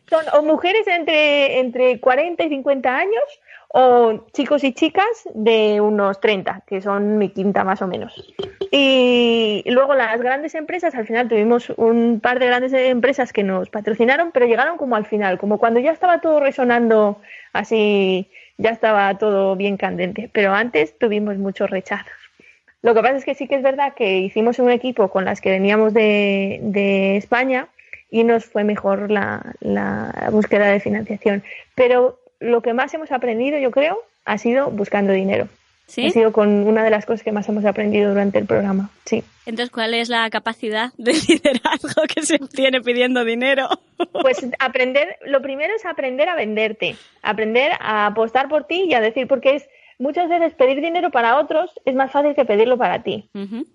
S7: Son o mujeres entre 40 y 50 años o chicos y chicas de unos 30, que son mi quinta más o menos. Y luego las grandes empresas, al final tuvimos un par de grandes empresas que nos patrocinaron, pero llegaron como al final, como cuando ya estaba todo resonando así, ya estaba todo bien candente. Pero antes tuvimos muchos rechazos. Lo que pasa es que sí que es verdad que hicimos un equipo con las que veníamos de España y nos fue mejor la búsqueda de financiación. Pero lo que más hemos aprendido, yo creo, ha sido buscando dinero. ¿Sí? Ha sido con una de las cosas que más hemos aprendido durante el programa, sí.
S2: Entonces, ¿cuál es la capacidad de liderazgo que se obtiene pidiendo dinero?
S7: Pues lo primero es aprender a venderte, aprender a apostar por ti y a decir, porque muchas veces pedir dinero para otros es más fácil que pedirlo para ti. Uh-huh.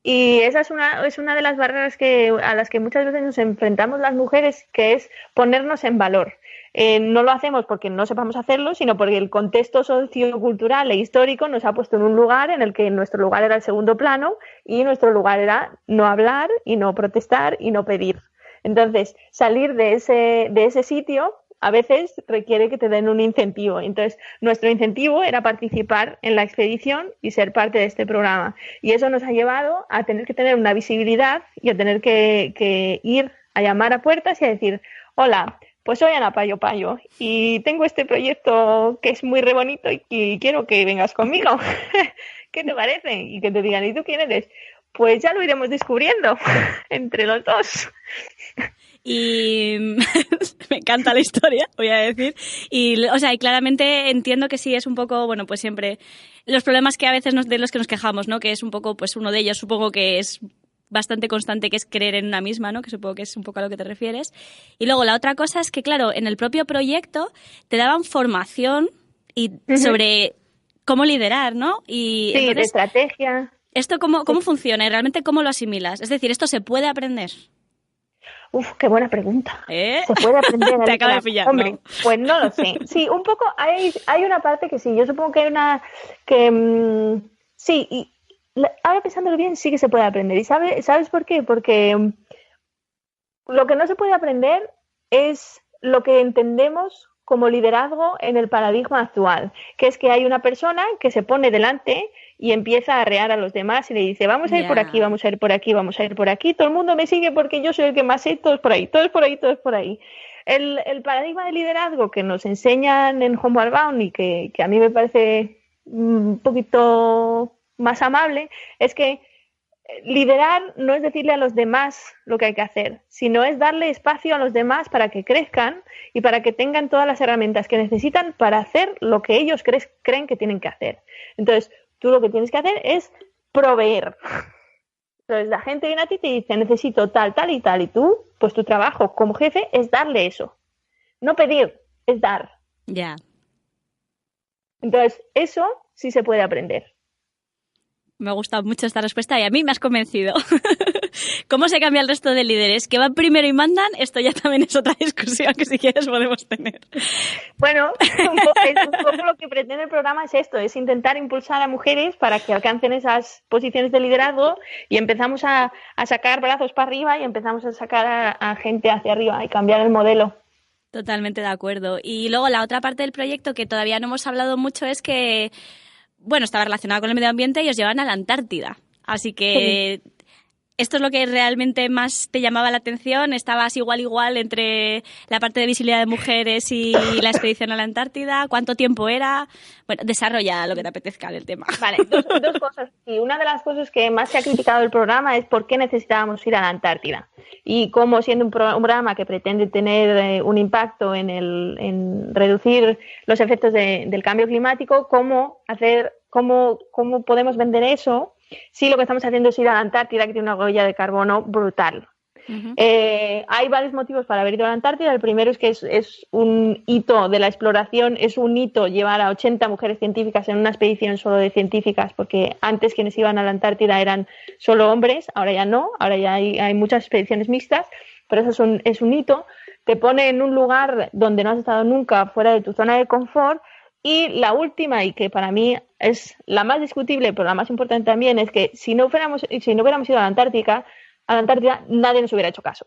S7: Y esa es una de las barreras a las que muchas veces nos enfrentamos las mujeres, que es ponernos en valor. No lo hacemos porque no sepamos hacerlo, sino porque el contexto sociocultural e histórico nos ha puesto en un lugar en el que nuestro lugar era el segundo plano y nuestro lugar era no hablar y no protestar y no pedir. Entonces, salir de ese sitio a veces requiere que te den un incentivo. Entonces, nuestro incentivo era participar en la expedición y ser parte de este programa. Y eso nos ha llevado a tener que tener una visibilidad y a tener que ir a llamar a puertas y a decir, hola, pues soy Ana Payo Payo y tengo este proyecto que es muy re bonito y quiero que vengas conmigo. ¿Qué te parece? Y que te digan, ¿y tú quién eres? Pues ya lo iremos descubriendo entre los dos.
S2: Y me encanta la historia, voy a decir. Y claramente entiendo que sí es un poco, bueno, pues siempre los problemas que a veces de los que nos quejamos, ¿no? Que es un poco, pues uno de ellos supongo que es bastante constante, que es creer en una misma, ¿no? Que supongo que es un poco a lo que te refieres. Y luego la otra cosa es que, claro, en el propio proyecto te daban formación sobre cómo liderar, ¿no? Y
S7: sí,
S2: entonces,
S7: de estrategia.
S2: ¿Esto cómo funciona y realmente cómo lo asimilas? Es decir, ¿esto se puede aprender?
S7: Uf, qué buena pregunta.
S2: ¿Se
S7: puede aprender?
S2: Te acabo de pillar.
S7: Hombre,
S2: ¿no?
S7: Pues no lo sé. Sí, un poco hay una parte que sí. Yo supongo que hay una que sí. Y ahora pensándolo bien, sí que se puede aprender. ¿Y sabes por qué? Porque lo que no se puede aprender es lo que entendemos como liderazgo en el paradigma actual, que es que hay una persona que se pone delante y empieza a arrear a los demás y le dice, vamos a ir por aquí, vamos a ir por aquí, vamos a ir por aquí, todo el mundo me sigue porque yo soy el que más sé, todo es por ahí, todo es por ahí, todo es por ahí. El paradigma de liderazgo que nos enseñan en Homeward Bound y que a mí me parece un poquito más amable, es que liderar no es decirle a los demás lo que hay que hacer, sino es darle espacio a los demás para que crezcan y para que tengan todas las herramientas que necesitan para hacer lo que ellos creen que tienen que hacer. Entonces, tú lo que tienes que hacer es proveer. Entonces, la gente viene a ti y te dice, necesito tal, tal y tal, y tú, pues tu trabajo como jefe es darle eso. No pedir, es dar.
S2: Ya.
S7: Entonces, eso sí se puede aprender.
S2: Me ha gustado mucho esta respuesta y a mí me has convencido. ¿Cómo se cambia el resto de líderes? ¿Que van primero y mandan? Esto ya también es otra discusión que si quieres podemos tener.
S7: Bueno, un poco lo que pretende el programa es esto, es intentar impulsar a mujeres para que alcancen esas posiciones de liderazgo y empezamos a sacar brazos para arriba y empezamos a sacar a gente hacia arriba y cambiar el modelo.
S2: Totalmente de acuerdo. Y luego la otra parte del proyecto que todavía no hemos hablado mucho es que bueno, estaba relacionado con el medio ambiente y os llevan a la Antártida. Así que esto es lo que realmente más te llamaba la atención. Estabas igual entre la parte de visibilidad de mujeres y la expedición a la Antártida. ¿Cuánto tiempo era? Bueno, desarrolla lo que te apetezca del tema.
S7: Vale, dos cosas. Y una de las cosas que más se ha criticado del programa es por qué necesitábamos ir a la Antártida. Y cómo, siendo un programa que pretende tener un impacto en reducir los efectos del cambio climático, cómo podemos vender eso si lo que estamos haciendo es ir a la Antártida, que tiene una huella de carbono brutal. Uh-huh. Hay varios motivos para haber ido a la Antártida. El primero es que es un hito de la exploración, es un hito llevar a 80 mujeres científicas en una expedición solo de científicas, porque antes quienes iban a la Antártida eran solo hombres, ahora ya no, ahora ya hay muchas expediciones mixtas, pero eso es un hito. Te pone en un lugar donde no has estado nunca, fuera de tu zona de confort. Y la última, y que para mí es la más discutible, pero la más importante también, es que si no hubiéramos ido a la Antártida, nadie nos hubiera hecho caso.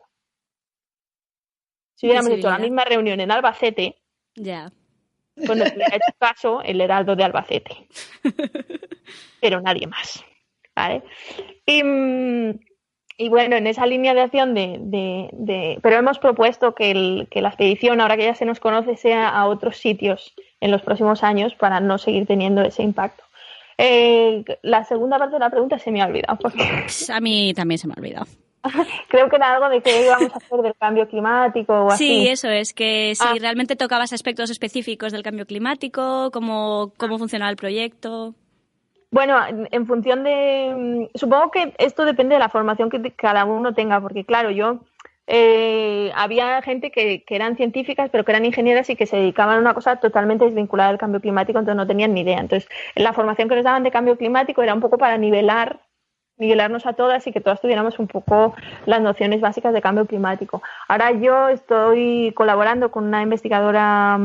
S7: Si hubiéramos hecho la misma reunión en Albacete, pues nos hubiera hecho caso el Heraldo de Albacete. Pero nadie más. ¿Vale? Y bueno, en esa línea de acción pero hemos propuesto que la expedición, ahora que ya se nos conoce, sea a otros sitios en los próximos años para no seguir teniendo ese impacto. La segunda parte de la pregunta se me ha olvidado.
S2: A mí también se me ha olvidado.
S7: Creo que era algo de que íbamos a hacer del cambio climático o así.
S2: Sí, eso es, que si realmente tocabas aspectos específicos del cambio climático, cómo funcionaba el proyecto.
S7: Bueno, en función de... Supongo que esto depende de la formación que cada uno tenga, porque claro, había gente que eran científicas, pero que eran ingenieras y que se dedicaban a una cosa totalmente desvinculada del cambio climático, entonces no tenían ni idea. Entonces, la formación que nos daban de cambio climático era un poco para nivelarnos a todas y que todas tuviéramos un poco las nociones básicas de cambio climático. Ahora yo estoy colaborando con una investigadora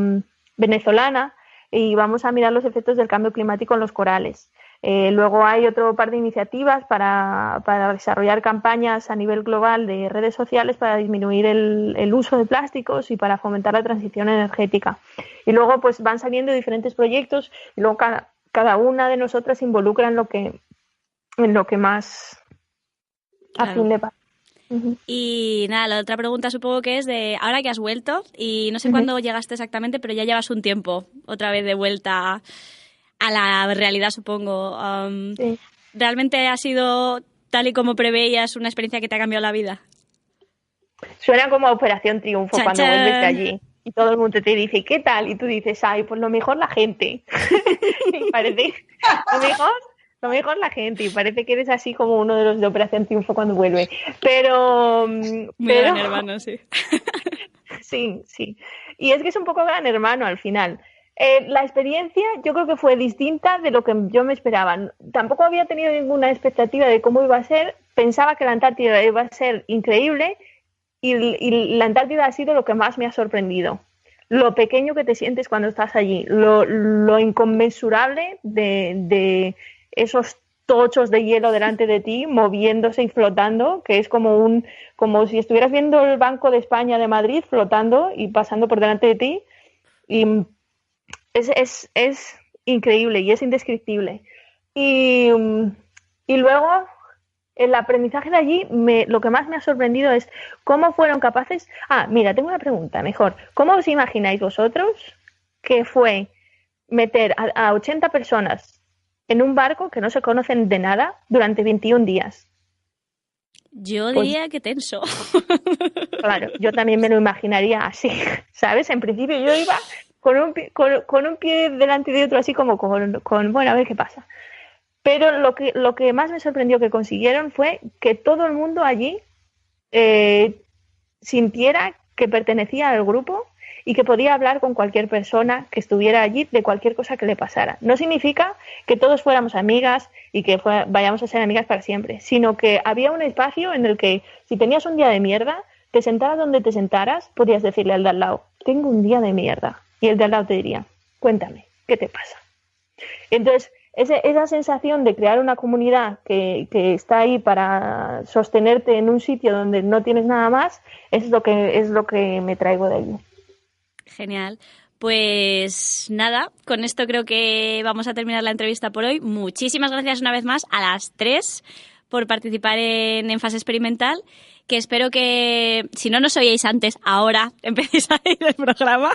S7: venezolana y vamos a mirar los efectos del cambio climático en los corales. Luego hay otro par de iniciativas para desarrollar campañas a nivel global de redes sociales para disminuir el uso de plásticos y para fomentar la transición energética. Y luego pues van saliendo diferentes proyectos y luego cada una de nosotras se involucra en lo que más afín le pasa. Uh-huh.
S2: Y nada, la otra pregunta supongo que es de ahora que has vuelto y no sé cuándo llegaste exactamente, pero ya llevas un tiempo otra vez de vuelta a la realidad, supongo.
S7: Sí.
S2: ¿Realmente ha sido tal y como preveías una experiencia que te ha cambiado la vida?
S7: Suena como Operación Triunfo.
S2: ¡Chan,
S7: cuando
S2: chan!
S7: vuelves de allí y todo el mundo te dice ¿qué tal? Y tú dices, ay, pues lo mejor la gente. Y parece lo mejor la gente, y parece que eres así como uno de los de Operación Triunfo cuando vuelve. Pero
S2: Gran hermano, sí.
S7: Sí. Y es que es un poco Gran Hermano al final. La experiencia yo creo que fue distinta de lo que yo me esperaba. Tampoco había tenido ninguna expectativa de cómo iba a ser. Pensaba que la Antártida iba a ser increíble y la Antártida ha sido lo que más me ha sorprendido. Lo pequeño que te sientes cuando estás allí, lo inconmensurable de esos tochos de hielo delante de ti, moviéndose y flotando, que es como si estuvieras viendo el Banco de España de Madrid flotando y pasando por delante de ti. Y es increíble y es indescriptible. Y luego, el aprendizaje de allí, lo que más me ha sorprendido es cómo fueron capaces... Mira, tengo una pregunta mejor. ¿Cómo os imagináis vosotros que fue meter a 80 personas en un barco que no se conocen de nada durante 21 días?
S2: Yo diría que tenso.
S7: Claro, yo también me lo imaginaría así, ¿sabes? En principio yo iba con un pie delante de otro, así como con bueno, a ver qué pasa. Pero lo que más me sorprendió que consiguieron fue que todo el mundo allí sintiera que pertenecía al grupo y que podía hablar con cualquier persona que estuviera allí de cualquier cosa que le pasara. No significa que todos fuéramos amigas y que vayamos a ser amigas para siempre, sino que había un espacio en el que si tenías un día de mierda, te sentaras donde te sentaras, podías decirle al de al lado, tengo un día de mierda. Y el de al lado te diría, cuéntame, ¿qué te pasa? Entonces, esa sensación de crear una comunidad que está ahí para sostenerte en un sitio donde no tienes nada más, es lo que me traigo de allí.
S2: Genial. Pues nada, con esto creo que vamos a terminar la entrevista por hoy. Muchísimas gracias una vez más a las 3 por participar en Fase Experimental, que espero que, si no nos oíais antes, ahora empecéis a ir el programa.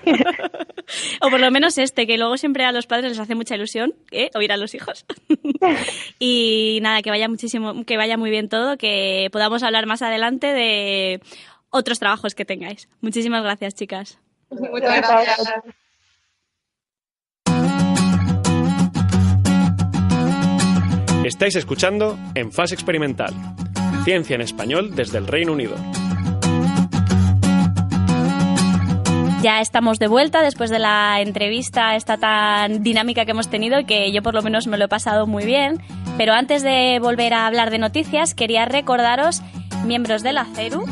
S2: O por lo menos que luego siempre a los padres les hace mucha ilusión oír a los hijos. Y nada, que vaya muy bien todo, que podamos hablar más adelante de otros trabajos que tengáis. Muchísimas gracias, chicas.
S6: Muchas gracias.
S1: Estáis escuchando En Fase Experimental, ciencia en español desde el Reino Unido.
S2: Ya estamos de vuelta después de la entrevista esta tan dinámica que hemos tenido, que yo por lo menos me lo he pasado muy bien. Pero antes de volver a hablar de noticias, quería recordaros, miembros de la CERU,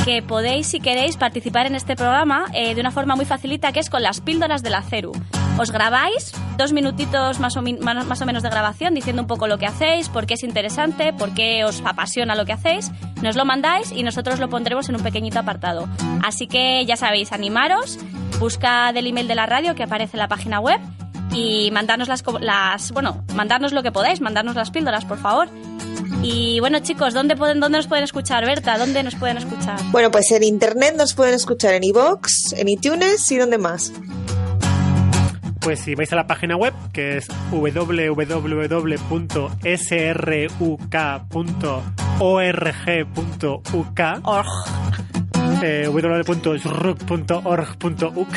S2: que podéis, si queréis, participar en este programa de una forma muy facilita, que es con las píldoras de la CERU. Os grabáis 2 minutitos más o menos de grabación diciendo un poco lo que hacéis, por qué es interesante, por qué os apasiona lo que hacéis. Nos lo mandáis y nosotros lo pondremos en un pequeñito apartado. Así que ya sabéis, animaros, buscad el email de la radio que aparece en la página web y mandarnos mandarnos lo que podáis, mandarnos las píldoras, por favor. Y bueno, chicos, ¿dónde nos pueden escuchar, Berta? ¿Dónde nos pueden escuchar?
S3: Bueno, pues en internet nos pueden escuchar en iVoox, en iTunes y ¿dónde más?
S4: Pues si vais a la página web, que es www.sruk.org.uk, www.sruk.org.uk,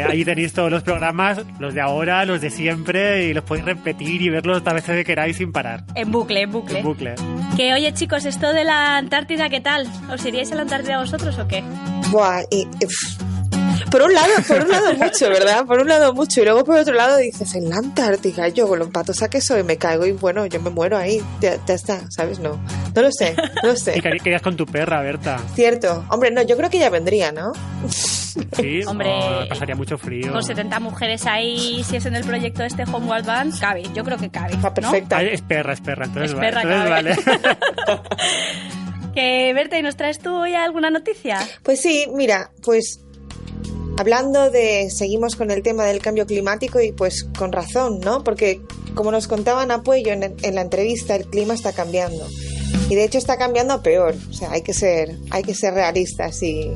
S4: ahí tenéis todos los programas, los de ahora, los de siempre, y los podéis repetir y verlos todas veces que queráis sin parar.
S2: En bucle. Que oye, chicos, esto de la Antártida, ¿qué tal? ¿Os iríais a la Antártida vosotros o qué?
S3: Buah, por un lado mucho, ¿verdad? Por un lado mucho, y luego por otro lado dices, en la Antártica, yo con lo empatosa que soy me caigo y bueno, yo me muero ahí, ya está, ¿sabes? No lo sé.
S4: ¿Y qué harías con tu perra, Berta?
S3: Cierto, hombre, no, yo creo que ya vendría, ¿no?
S4: Sí,
S2: hombre,
S4: pasaría mucho frío.
S2: Con 70 mujeres ahí, si es en el proyecto Homeworld Band, cabe, yo creo que cabe, ¿no?
S3: Perfecto.
S4: Es perra, entonces
S2: es perra,
S4: entonces vale.
S2: Que, Berta, ¿y nos traes tú hoy alguna noticia?
S3: Pues sí, mira, pues seguimos con el tema del cambio climático y pues con razón, ¿no? Porque como nos contaban Apuello en la entrevista, el clima está cambiando. Y de hecho está cambiando a peor. O sea, hay que ser realistas y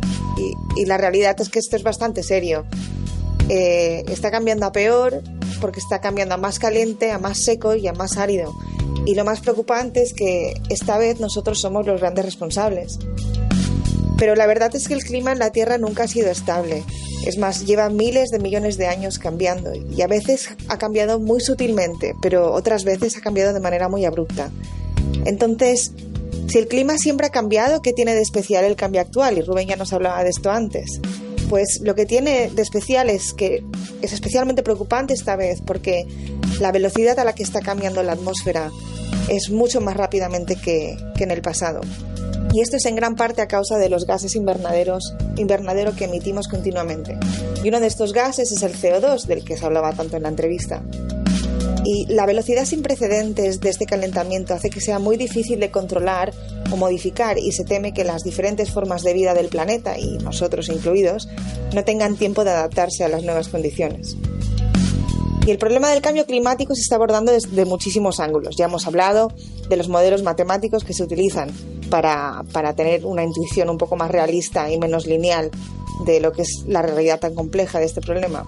S3: la realidad es que esto es bastante serio. Está cambiando a peor porque está cambiando a más caliente, a más seco y a más árido. Y lo más preocupante es que esta vez nosotros somos los grandes responsables. Pero la verdad es que el clima en la Tierra nunca ha sido estable. Es más, lleva miles de millones de años cambiando y a veces ha cambiado muy sutilmente, pero otras veces ha cambiado de manera muy abrupta. Entonces, si el clima siempre ha cambiado, ¿qué tiene de especial el cambio actual? Y Rubén ya nos hablaba de esto antes. Pues lo que tiene de especial es que es especialmente preocupante esta vez porque la velocidad a la que está cambiando la atmósfera es mucho más rápidamente que en el pasado. Y esto es en gran parte a causa de los gases invernadero que emitimos continuamente. Y uno de estos gases es el CO2, del que se hablaba tanto en la entrevista. Y la velocidad sin precedentes de este calentamiento hace que sea muy difícil de controlar o modificar, y se teme que las diferentes formas de vida del planeta, y nosotros incluidos, no tengan tiempo de adaptarse a las nuevas condiciones. Y el problema del cambio climático se está abordando desde muchísimos ángulos. Ya hemos hablado de los modelos matemáticos que se utilizan para tener una intuición un poco más realista y menos lineal de lo que es la realidad tan compleja de este problema.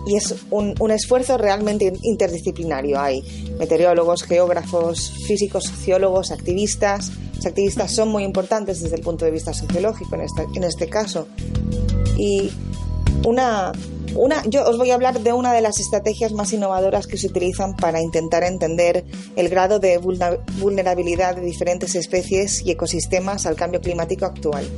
S3: Y es un esfuerzo realmente interdisciplinario. Hay meteorólogos, geógrafos, físicos, sociólogos, activistas. Los activistas son muy importantes desde el punto de vista sociológico en este caso. Y yo os voy a hablar de una de las estrategias más innovadoras que se utilizan para intentar entender el grado de vulnerabilidad de diferentes especies y ecosistemas al cambio climático actual.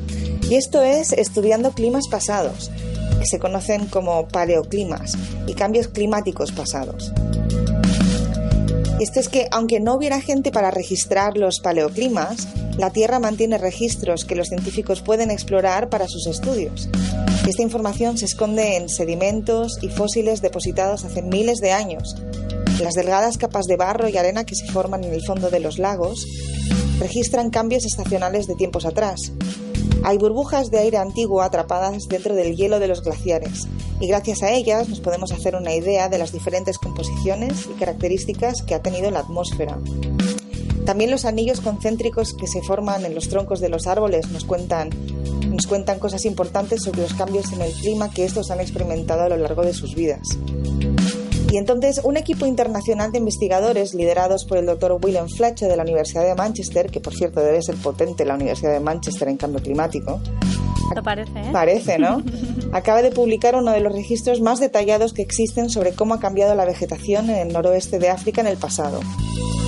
S3: Y esto es estudiando climas pasados, que se conocen como paleoclimas, y cambios climáticos pasados. Esto es que, aunque no hubiera gente para registrar los paleoclimas, la Tierra mantiene registros que los científicos pueden explorar para sus estudios. Esta información se esconde en sedimentos y fósiles depositados hace miles de años. Las delgadas capas de barro y arena que se forman en el fondo de los lagos registran cambios estacionales de tiempos atrás. Hay burbujas de aire antiguo atrapadas dentro del hielo de los glaciares, y gracias a ellas nos podemos hacer una idea de las diferentes composiciones y características que ha tenido la atmósfera. También los anillos concéntricos que se forman en los troncos de los árboles nos cuentan cosas importantes sobre los cambios en el clima que estos han experimentado a lo largo de sus vidas. Y entonces un equipo internacional de investigadores liderados por el Dr. William Fletcher de la Universidad de Manchester, que por cierto debe ser potente la Universidad de Manchester en cambio climático.
S2: Lo parece, ¿eh?
S3: Parece, ¿no? Acaba de publicar uno de los registros más detallados que existen sobre cómo ha cambiado la vegetación en el noroeste de África en el pasado.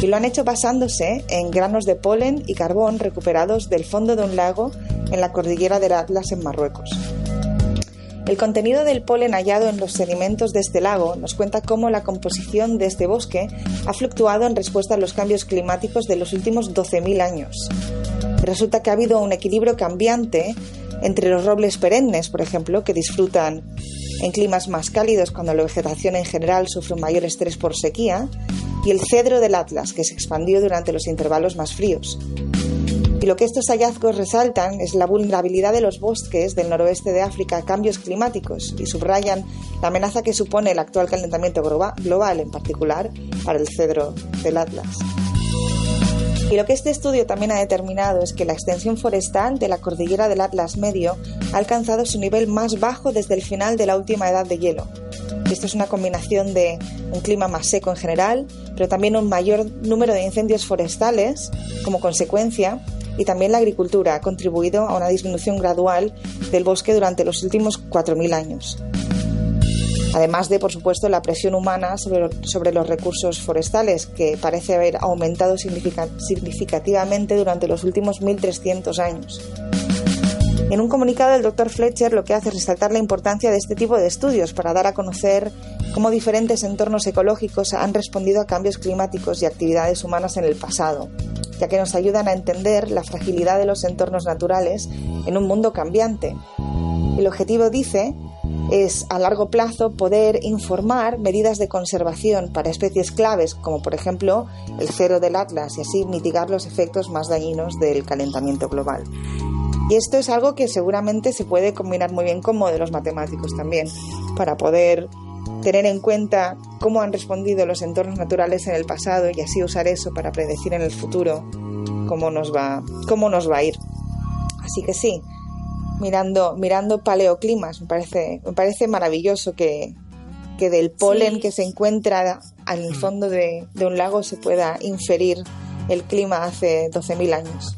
S3: Y lo han hecho basándose en granos de polen y carbón recuperados del fondo de un lago en la cordillera del Atlas en Marruecos. El contenido del polen hallado en los sedimentos de este lago nos cuenta cómo la composición de este bosque ha fluctuado en respuesta a los cambios climáticos de los últimos 12.000 años. Resulta que ha habido un equilibrio cambiante entre los robles perennes, por ejemplo, que disfrutan en climas más cálidos cuando la vegetación en general sufre un mayor estrés por sequía, y el cedro del Atlas, que se expandió durante los intervalos más fríos. Y lo que estos hallazgos resaltan es la vulnerabilidad de los bosques del noroeste de África a cambios climáticos, y subrayan la amenaza que supone el actual calentamiento global, en particular para el cedro del Atlas. Y lo que este estudio también ha determinado es que la extensión forestal de la cordillera del Atlas Medio ha alcanzado su nivel más bajo desde el final de la última edad de hielo. Esto es una combinación de un clima más seco en general, pero también un mayor número de incendios forestales como consecuencia, y también la agricultura ha contribuido a una disminución gradual del bosque durante los últimos 4.000 años. Además de, por supuesto, la presión humana sobre los recursos forestales, que parece haber aumentado significativamente durante los últimos 1.300 años. En un comunicado, el Dr. Fletcher lo que hace es resaltar la importancia de este tipo de estudios para dar a conocer cómo diferentes entornos ecológicos han respondido a cambios climáticos y actividades humanas en el pasado, ya que nos ayudan a entender la fragilidad de los entornos naturales en un mundo cambiante. El objetivo, dice, es a largo plazo poder informar medidas de conservación para especies claves, como por ejemplo el cedro del Atlas, y así mitigar los efectos más dañinos del calentamiento global. Y esto es algo que seguramente se puede combinar muy bien con modelos matemáticos también, para poder tener en cuenta cómo han respondido los entornos naturales en el pasado y así usar eso para predecir en el futuro cómo nos va a ir. Así que sí, mirando paleoclimas, me parece maravilloso que del polen que se encuentra al fondo de un lago se pueda inferir el clima hace 12.000 años.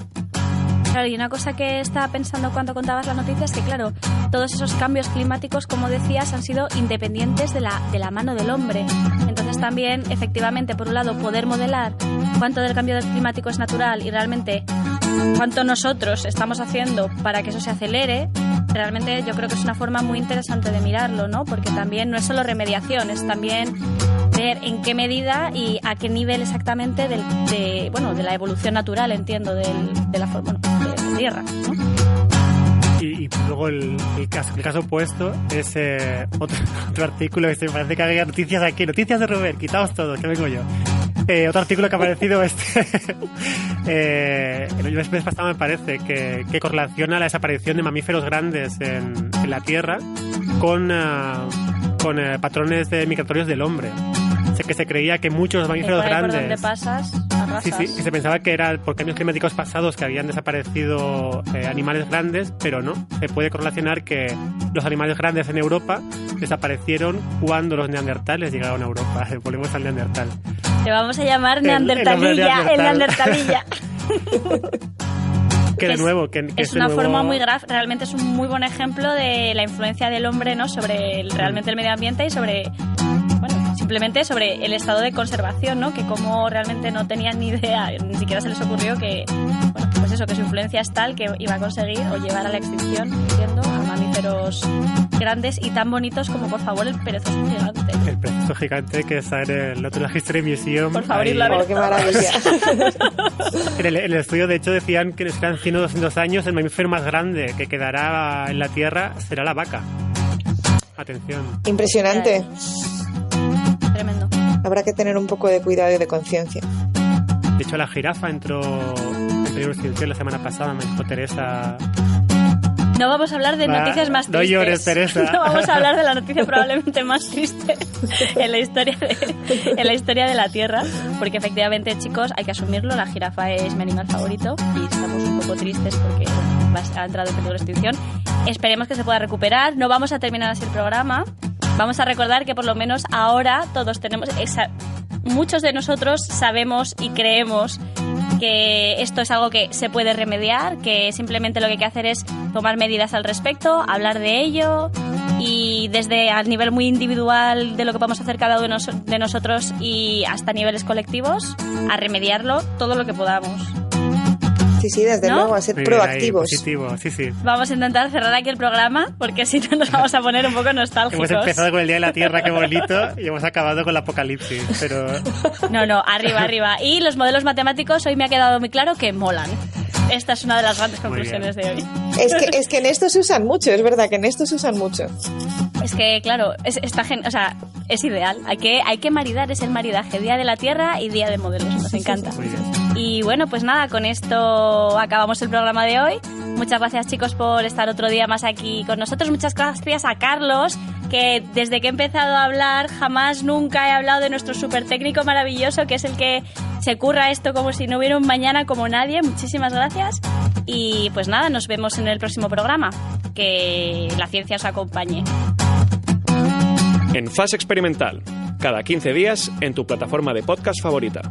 S2: Claro, y una cosa que estaba pensando cuando contabas la noticia es que, claro, todos esos cambios climáticos, como decías, han sido independientes de la mano del hombre. Entonces también, efectivamente, por un lado, poder modelar cuánto del cambio climático es natural y realmente cuánto nosotros estamos haciendo para que eso se acelere, realmente yo creo que es una forma muy interesante de mirarlo, ¿no? Porque también no es solo remediación, es también ver en qué medida y a qué nivel exactamente de la evolución natural, entiendo, de la Tierra, ¿no?
S4: Y luego el caso opuesto es otro artículo que me parece que había noticias aquí, noticias de Robert, quitaos todo, que vengo yo. Otro artículo que ha aparecido el mes pasado, me parece, que correlaciona la desaparición de mamíferos grandes en la Tierra con patrones migratorios del hombre. O sea, que se creía que muchos mamíferos grandes...
S2: ¿Por dónde pasas?
S4: Sí, que se pensaba que era por cambios climáticos pasados que habían desaparecido animales grandes, pero no. Se puede correlacionar que los animales grandes en Europa desaparecieron cuando los neandertales llegaron a Europa. Volvemos al neandertal.
S2: Te vamos a llamar neandertalilla, el neandertalilla.
S4: Que de nuevo, que
S2: es una forma muy gráfica, realmente es un muy buen ejemplo de la influencia del hombre, ¿no? Sobre realmente el medio ambiente y sobre... simplemente sobre el estado de conservación, ¿no? Que como realmente no tenían ni idea, ni siquiera se les ocurrió que, pues eso, que su influencia es tal que iba a conseguir o llevar a la extinción, entiendo, a mamíferos grandes y tan bonitos como, por favor, el perezoso gigante.
S4: El perezoso gigante que está en el Natural History Museum.
S2: Por favor, irlo a ver.
S3: ¡Qué maravilla!
S4: En el estudio, de hecho, decían que serán 100 o 200 años el mamífero más grande que quedará en la Tierra será la vaca. Atención.
S3: Impresionante.
S2: Tremendo.
S3: Habrá que tener un poco de cuidado y de conciencia.
S4: De hecho, la jirafa entró en peligro de extinción la semana pasada, me dijo Teresa.
S2: No vamos a hablar de noticias más tristes.
S4: No llores, Teresa.
S2: No vamos a hablar de la noticia probablemente más triste en la historia de la Tierra, porque efectivamente, chicos, hay que asumirlo, la jirafa es mi animal favorito y estamos un poco tristes porque ha entrado en peligro de extinción. Esperemos que se pueda recuperar. No vamos a terminar así el programa. Vamos a recordar que por lo menos ahora todos tenemos... muchos de nosotros sabemos y creemos que esto es algo que se puede remediar, que simplemente lo que hay que hacer es tomar medidas al respecto, hablar de ello y desde al nivel muy individual de lo que podemos hacer cada uno de nosotros y hasta niveles colectivos, a remediarlo todo lo que podamos.
S3: Sí, desde luego, a ser proactivos.
S4: Positivo, sí.
S2: Vamos a intentar cerrar aquí el programa, porque si no nos vamos a poner un poco nostálgicos.
S4: Hemos empezado con el Día de la Tierra, qué bonito, y hemos acabado con el apocalipsis, pero...
S2: No, arriba. Y los modelos matemáticos hoy me ha quedado muy claro que molan. Esta es una de las grandes conclusiones de hoy.
S3: Es que en esto se usan mucho, es verdad que en esto se usan mucho.
S2: Es que, claro, es ideal. Hay que maridar, es el maridaje. Día de la Tierra y Día de Modelos. Nos encanta. Y bueno, pues nada, con esto acabamos el programa de hoy. Muchas gracias, chicos, por estar otro día más aquí con nosotros. Muchas gracias a Carlos, que desde que he empezado a hablar jamás nunca he hablado de nuestro súper técnico maravilloso, que es el que se curra esto como si no hubiera un mañana como nadie. Muchísimas gracias. Y pues nada, nos vemos en el próximo programa. Que la ciencia os acompañe.
S1: En Fase Experimental, cada 15 días en tu plataforma de podcast favorita.